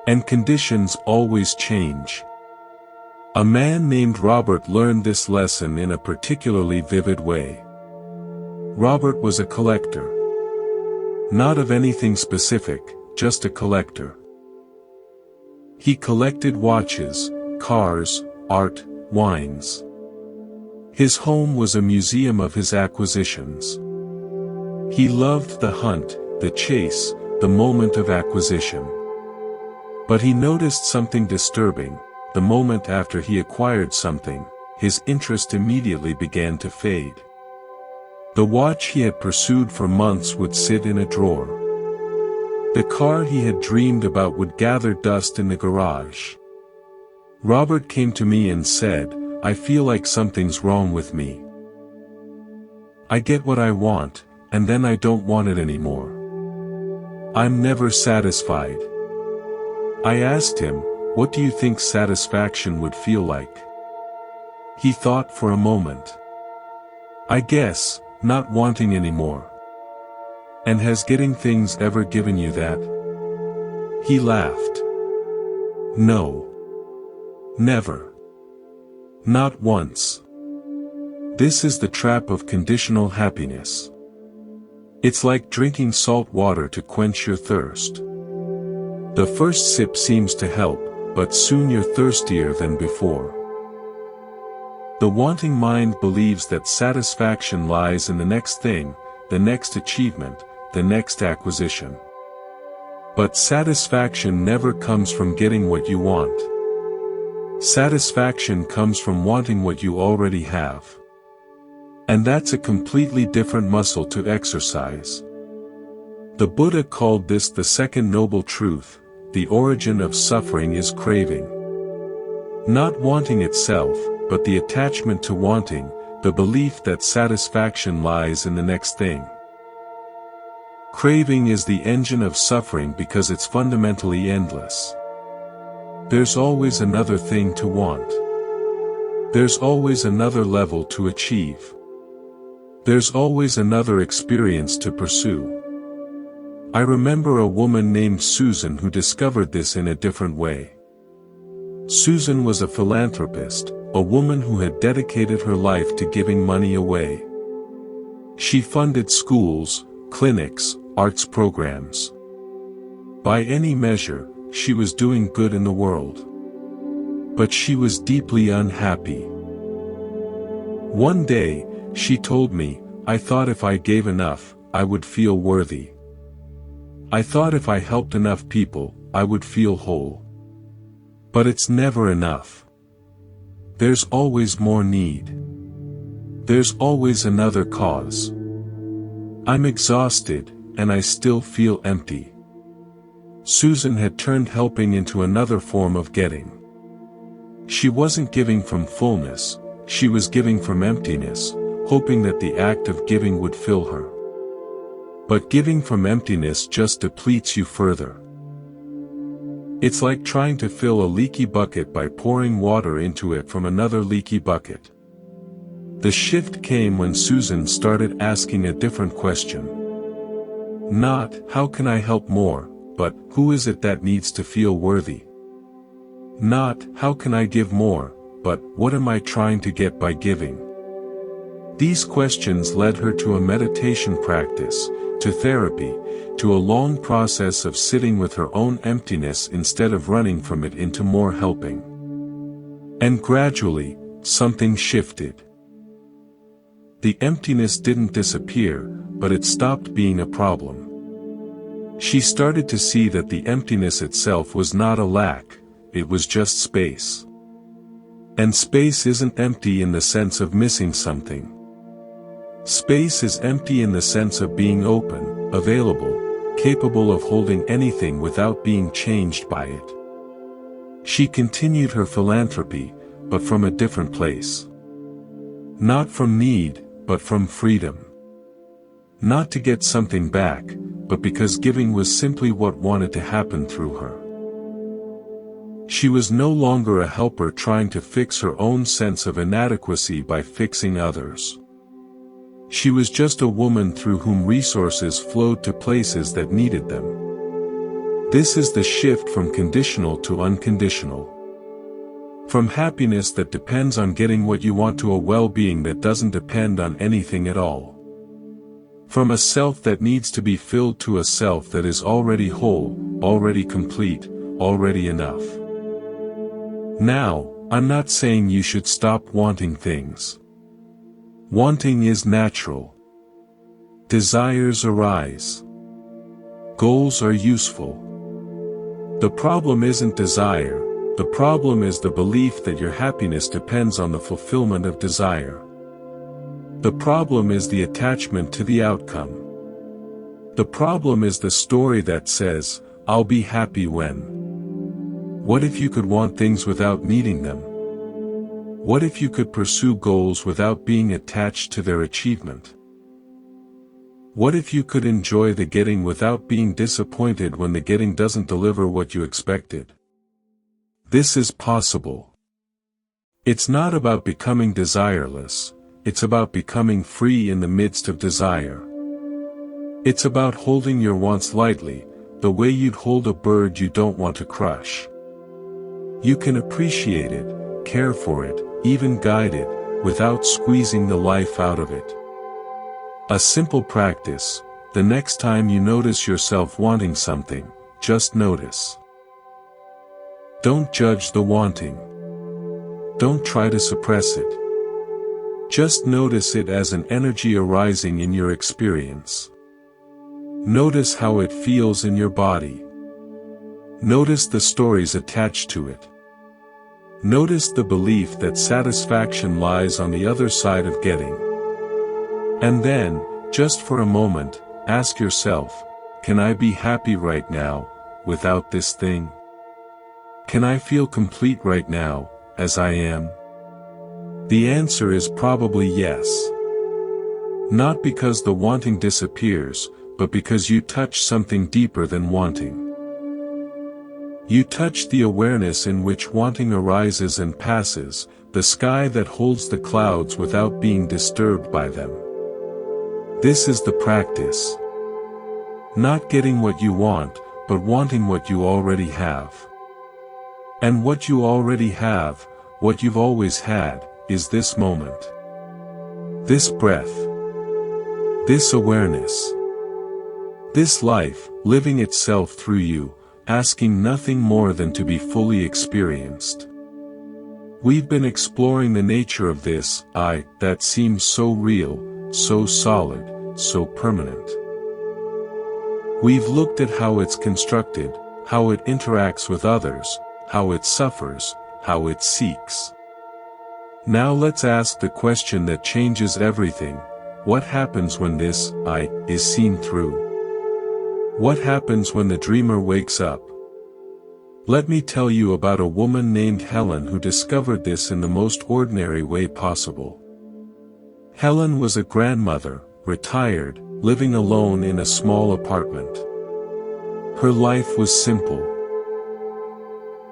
And conditions always change. A man named Robert learned this lesson in a particularly vivid way. Robert was a collector. Not of anything specific, just a collector. He collected watches, cars, art, wines. His home was a museum of his acquisitions. He loved the hunt, the chase, the moment of acquisition. But he noticed something disturbing. The moment after he acquired something, his interest immediately began to fade. The watch he had pursued for months would sit in a drawer. The car he had dreamed about would gather dust in the garage. Robert came to me and said, "I feel like something's wrong with me. I get what I want, and then I don't want it anymore. I'm never satisfied." I asked him, "What do you think satisfaction would feel like?" He thought for a moment. "I guess, not wanting anymore." "And has getting things ever given you that?" He laughed. "No. Never. Not once." This is the trap of conditional happiness. It's like drinking salt water to quench your thirst. The first sip seems to help, but soon you're thirstier than before. The wanting mind believes that satisfaction lies in the next thing, the next achievement, the next acquisition. But satisfaction never comes from getting what you want. Satisfaction comes from wanting what you already have. And that's a completely different muscle to exercise. The Buddha called this the second noble truth: the origin of suffering is craving. Not wanting itself, but the attachment to wanting, the belief that satisfaction lies in the next thing. Craving is the engine of suffering because it's fundamentally endless. There's always another thing to want. There's always another level to achieve. There's always another experience to pursue. I remember a woman named Susan who discovered this in a different way. Susan was a philanthropist, a woman who had dedicated her life to giving money away. She funded schools, clinics, arts programs. By any measure, she was doing good in the world. But she was deeply unhappy. One day, she told me, "I thought if I gave enough, I would feel worthy. I thought if I helped enough people, I would feel whole. But it's never enough. There's always more need. There's always another cause. I'm exhausted, and I still feel empty." Susan had turned helping into another form of getting. She wasn't giving from fullness, she was giving from emptiness, hoping that the act of giving would fill her. But giving from emptiness just depletes you further. It's like trying to fill a leaky bucket by pouring water into it from another leaky bucket. The shift came when Susan started asking a different question. Not, "How can I help more?" but, "Who is it that needs to feel worthy?" Not, "How can I give more?" but, "What am I trying to get by giving?" These questions led her to a meditation practice, to therapy, to a long process of sitting with her own emptiness instead of running from it into more helping. And gradually, something shifted. The emptiness didn't disappear, but it stopped being a problem. She started to see that the emptiness itself was not a lack, it was just space. And space isn't empty in the sense of missing something. Space is empty in the sense of being open, available, capable of holding anything without being changed by it. She continued her philanthropy, but from a different place. Not from need, but from freedom. Not to get something back, but because giving was simply what wanted to happen through her. She was no longer a helper trying to fix her own sense of inadequacy by fixing others. She was just a woman through whom resources flowed to places that needed them. This is the shift from conditional to unconditional. From happiness that depends on getting what you want to a well-being that doesn't depend on anything at all. From a self that needs to be filled to a self that is already whole, already complete, already enough. Now, I'm not saying you should stop wanting things. Wanting is natural. Desires arise. Goals are useful. The problem isn't desire, the problem is the belief that your happiness depends on the fulfillment of desire. The problem is the attachment to the outcome. The problem is the story that says, "I'll be happy when." What if you could want things without needing them? What if you could pursue goals without being attached to their achievement? What if you could enjoy the getting without being disappointed when the getting doesn't deliver what you expected? This is possible. It's not about becoming desireless, it's about becoming free in the midst of desire. It's about holding your wants lightly, the way you'd hold a bird you don't want to crush. You can appreciate it, care for it, even guide it, without squeezing the life out of it. A simple practice: the next time you notice yourself wanting something, just notice. Don't judge the wanting. Don't try to suppress it. Just notice it as an energy arising in your experience. Notice how it feels in your body. Notice the stories attached to it. Notice the belief that satisfaction lies on the other side of getting. And then, just for a moment, ask yourself, can I be happy right now, without this thing? Can I feel complete right now, as I am? The answer is probably yes. Not because the wanting disappears, but because you touch something deeper than wanting. You touch the awareness in which wanting arises and passes, the sky that holds the clouds without being disturbed by them. This is the practice. Not getting what you want, but wanting what you already have. And what you already have, what you've always had, is this moment. This breath. This awareness. This life, living itself through you, asking nothing more than to be fully experienced. We've been exploring the nature of this I that seems so real, so solid, so permanent. We've looked at how it's constructed, how it interacts with others, how it suffers, how it seeks. Now let's ask the question that changes everything: what happens when this I is seen through? What happens when the dreamer wakes up? Let me tell you about a woman named Helen who discovered this in the most ordinary way possible. Helen was a grandmother, retired, living alone in a small apartment. Her life was simple.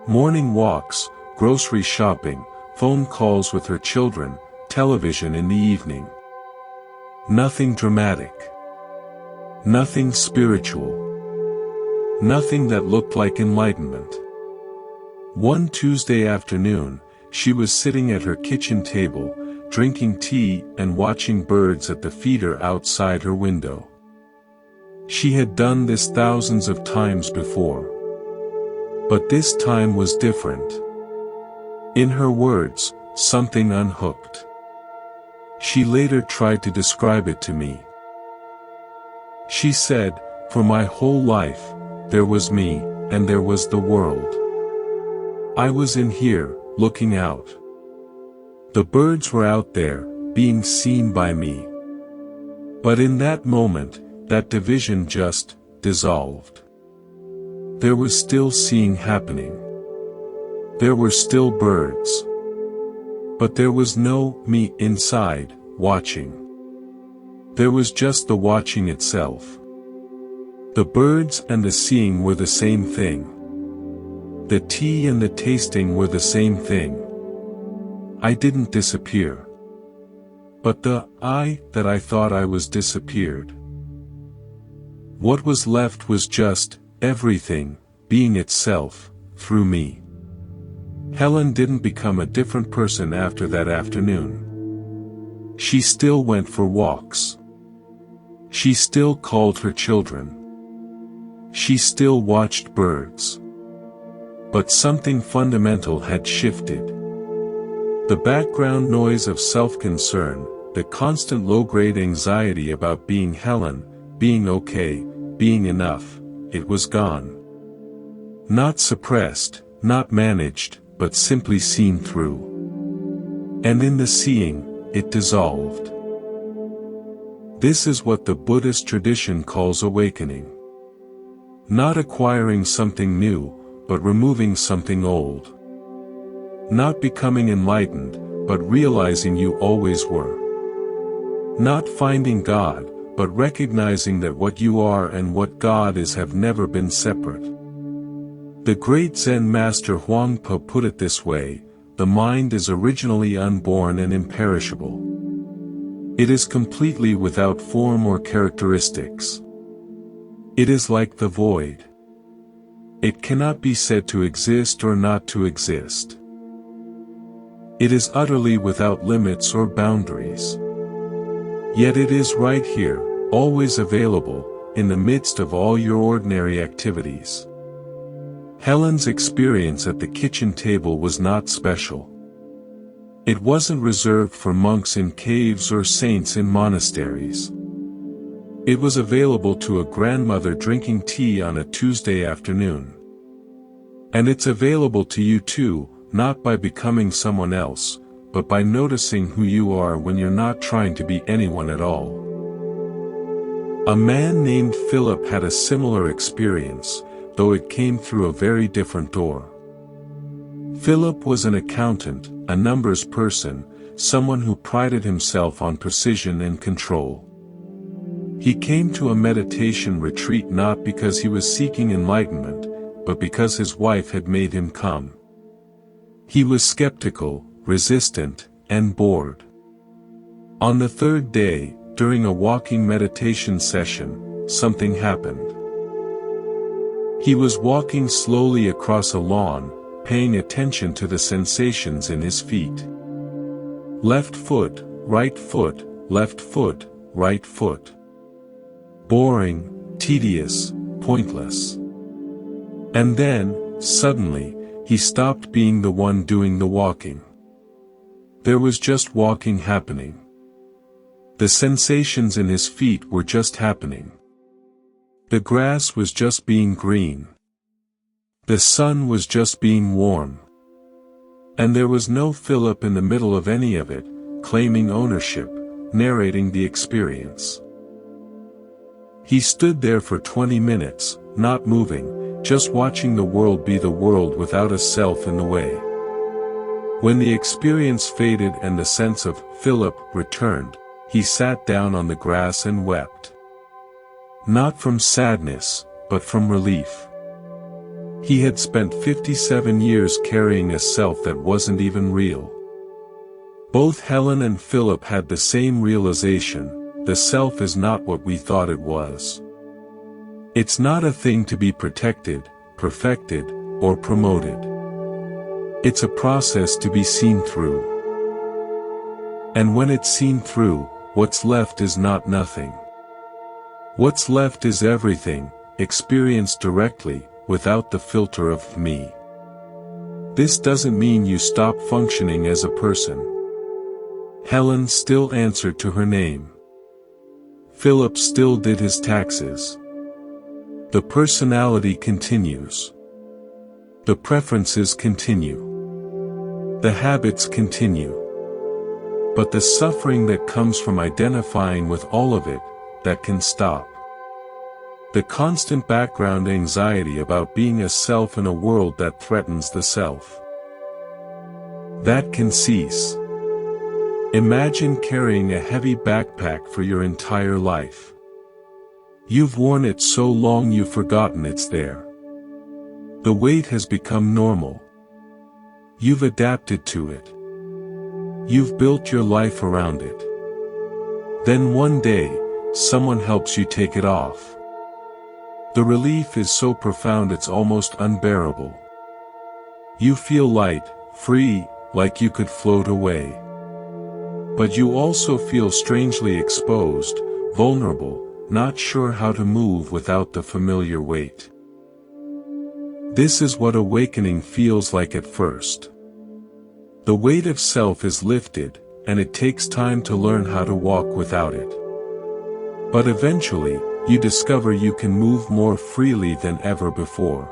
Morning walks, grocery shopping, phone calls with her children, television in the evening. Nothing dramatic. Nothing spiritual. Nothing that looked like enlightenment. One Tuesday afternoon, she was sitting at her kitchen table, drinking tea and watching birds at the feeder outside her window. She had done this thousands of times before. But this time was different. In her words, something unhooked. She later tried to describe it to me. She said, "For my whole life, there was me, and there was the world. I was in here, looking out. The birds were out there, being seen by me. But in that moment, that division just dissolved. There was still seeing happening. There were still birds. But there was no me inside, watching. There was just the watching itself. The birds and the seeing were the same thing. The tea and the tasting were the same thing. I didn't disappear. But the I that I thought I was disappeared. What was left was just everything, being itself, through me." Helen didn't become a different person after that afternoon. She still went for walks. She still called her children. She still watched birds. But something fundamental had shifted. The background noise of self-concern, the constant low-grade anxiety about being Helen, being okay, being enough, it was gone. Not suppressed, not managed, but simply seen through. And in the seeing, it dissolved. This is what the Buddhist tradition calls awakening. Not acquiring something new, but removing something old. Not becoming enlightened, but realizing you always were. Not finding God, but recognizing that what you are and what God is have never been separate. The great Zen master Huangpa put it this way: the mind is originally unborn and imperishable. It is completely without form or characteristics. It is like the void. It cannot be said to exist or not to exist. It is utterly without limits or boundaries. Yet it is right here, always available, in the midst of all your ordinary activities. Helen's experience at the kitchen table was not special. It wasn't reserved for monks in caves or saints in monasteries. It was available to a grandmother drinking tea on a Tuesday afternoon. And it's available to you too, not by becoming someone else, but by noticing who you are when you're not trying to be anyone at all. A man named Philip had a similar experience, though it came through a very different door. Philip was an accountant, a numbers person, someone who prided himself on precision and control. He came to a meditation retreat not because he was seeking enlightenment, but because his wife had made him come. He was skeptical, resistant, and bored. On the third day, during a walking meditation session, something happened. He was walking slowly across a lawn, paying attention to the sensations in his feet. Left foot, right foot, left foot, right foot. Boring, tedious, pointless. And then, suddenly, he stopped being the one doing the walking. There was just walking happening. The sensations in his feet were just happening. The grass was just being green. The sun was just being warm. And there was no Philip in the middle of any of it, claiming ownership, narrating the experience. He stood there for 20 minutes, not moving, just watching the world be the world without a self in the way. When the experience faded and the sense of Philip returned, he sat down on the grass and wept. Not from sadness, but from relief. He had spent 57 years carrying a self that wasn't even real. Both Helen and Philip had the same realization: the self is not what we thought it was. It's not a thing to be protected, perfected, or promoted. It's a process to be seen through. And when it's seen through, what's left is not nothing. What's left is everything, experienced directly, without the filter of me. This doesn't mean you stop functioning as a person. Helen still answered to her name. Philip still did his taxes. The personality continues. The preferences continue. The habits continue. But the suffering that comes from identifying with all of it, that can stop. The constant background anxiety about being a self in a world that threatens the self. That can cease. Imagine carrying a heavy backpack for your entire life. You've worn it so long you've forgotten it's there. The weight has become normal. You've adapted to it. You've built your life around it. Then one day, someone helps you take it off. The relief is so profound it's almost unbearable. You feel light, free, like you could float away. But you also feel strangely exposed, vulnerable, not sure how to move without the familiar weight. This is what awakening feels like at first. The weight of self is lifted, and it takes time to learn how to walk without it. But eventually, you discover you can move more freely than ever before.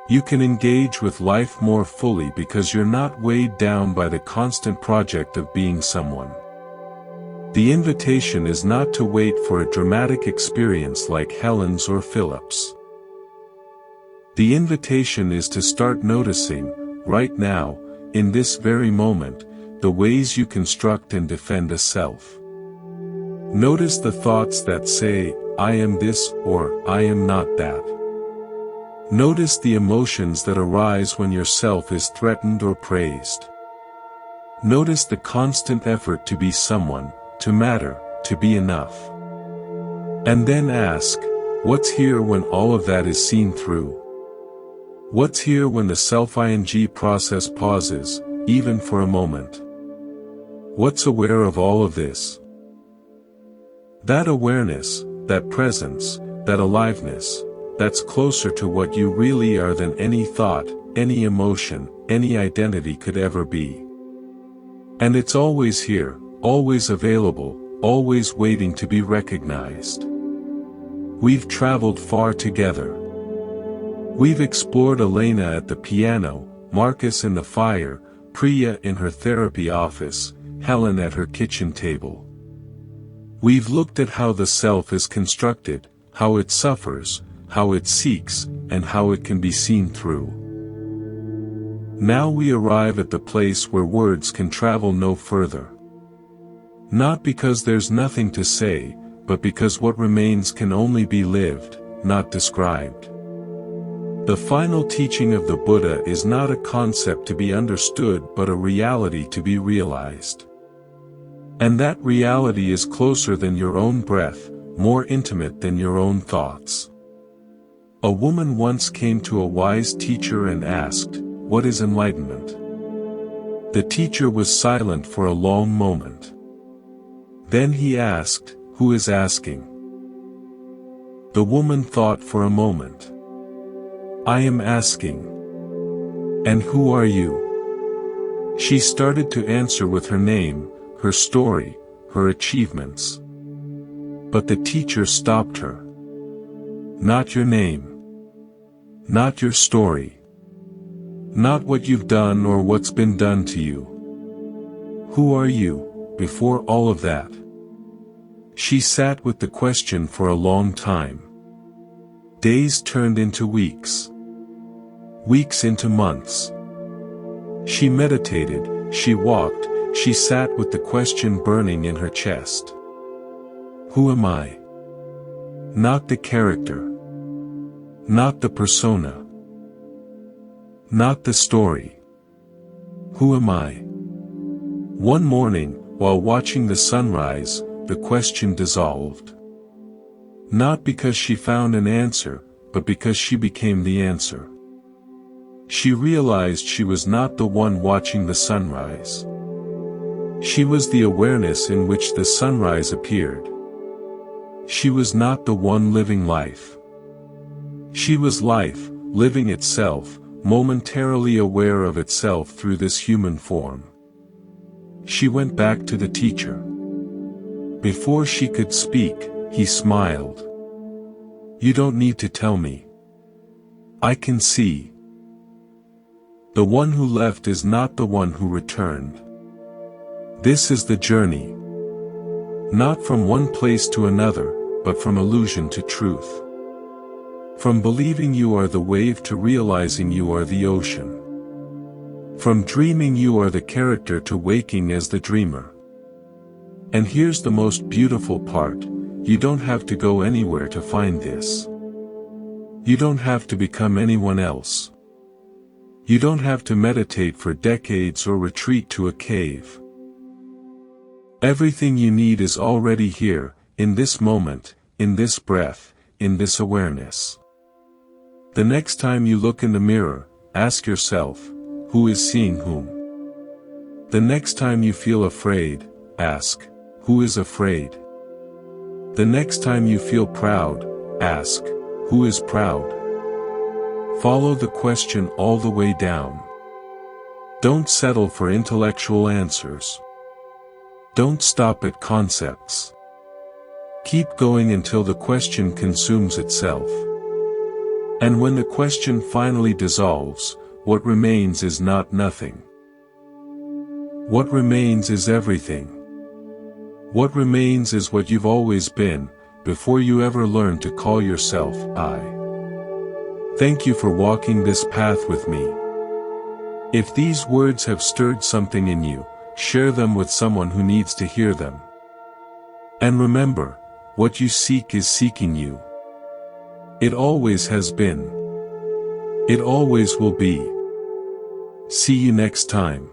You can engage with life more fully because you're not weighed down by the constant project of being someone. The invitation is not to wait for a dramatic experience like Helen's or Philip's. The invitation is to start noticing, right now, in this very moment, the ways you construct and defend a self. Notice the thoughts that say, I am this or I am not that. Notice the emotions that arise when your self is threatened or praised. Notice the constant effort to be someone, to matter, to be enough. And then ask, what's here when all of that is seen through? What's here when the self-ing process pauses, even for a moment? What's aware of all of this? That awareness, that presence, that aliveness, that's closer to what you really are than any thought, any emotion, any identity could ever be. And it's always here, always available, always waiting to be recognized. We've traveled far together. We've explored Elena at the piano, Marcus in the fire, Priya in her therapy office, Helen at her kitchen table. We've looked at how the self is constructed, how it suffers, how it seeks, and how it can be seen through. Now we arrive at the place where words can travel no further. Not because there's nothing to say, but because what remains can only be lived, not described. The final teaching of the Buddha is not a concept to be understood but a reality to be realized. And that reality is closer than your own breath, more intimate than your own thoughts. A woman once came to a wise teacher and asked, "What is enlightenment?" The teacher was silent for a long moment. Then he asked, "Who is asking?" The woman thought for a moment. "I am asking. And who are you?" She started to answer with her name, her story, her achievements. But the teacher stopped her. Not your name. Not your story. Not what you've done or what's been done to you. Who are you, before all of that? She sat with the question for a long time. Days turned into weeks. Weeks into months. She meditated, she walked, she sat with the question burning in her chest. Who am I? Not the character. Not the persona. Not the story. Who am I? One morning, while watching the sunrise, the question dissolved. Not because she found an answer, but because she became the answer. She realized she was not the one watching the sunrise. She was the awareness in which the sunrise appeared. She was not the one living life. She was life, living itself, momentarily aware of itself through this human form. She went back to the teacher. Before she could speak, he smiled. You don't need to tell me. I can see. The one who left is not the one who returned. This is the journey. Not from one place to another, but from illusion to truth. From believing you are the wave to realizing you are the ocean. From dreaming you are the character to waking as the dreamer. And here's the most beautiful part, you don't have to go anywhere to find this. You don't have to become anyone else. You don't have to meditate for decades or retreat to a cave. Everything you need is already here, in this moment, in this breath, in this awareness. The next time you look in the mirror, ask yourself, who is seeing whom? The next time you feel afraid, ask, who is afraid? The next time you feel proud, ask, who is proud? Follow the question all the way down. Don't settle for intellectual answers. Don't stop at concepts. Keep going until the question consumes itself. And when the question finally dissolves, what remains is not nothing. What remains is everything. What remains is what you've always been, before you ever learned to call yourself I. Thank you for walking this path with me. If these words have stirred something in you, share them with someone who needs to hear them. And remember, what you seek is seeking you. It always has been. It always will be. See you next time.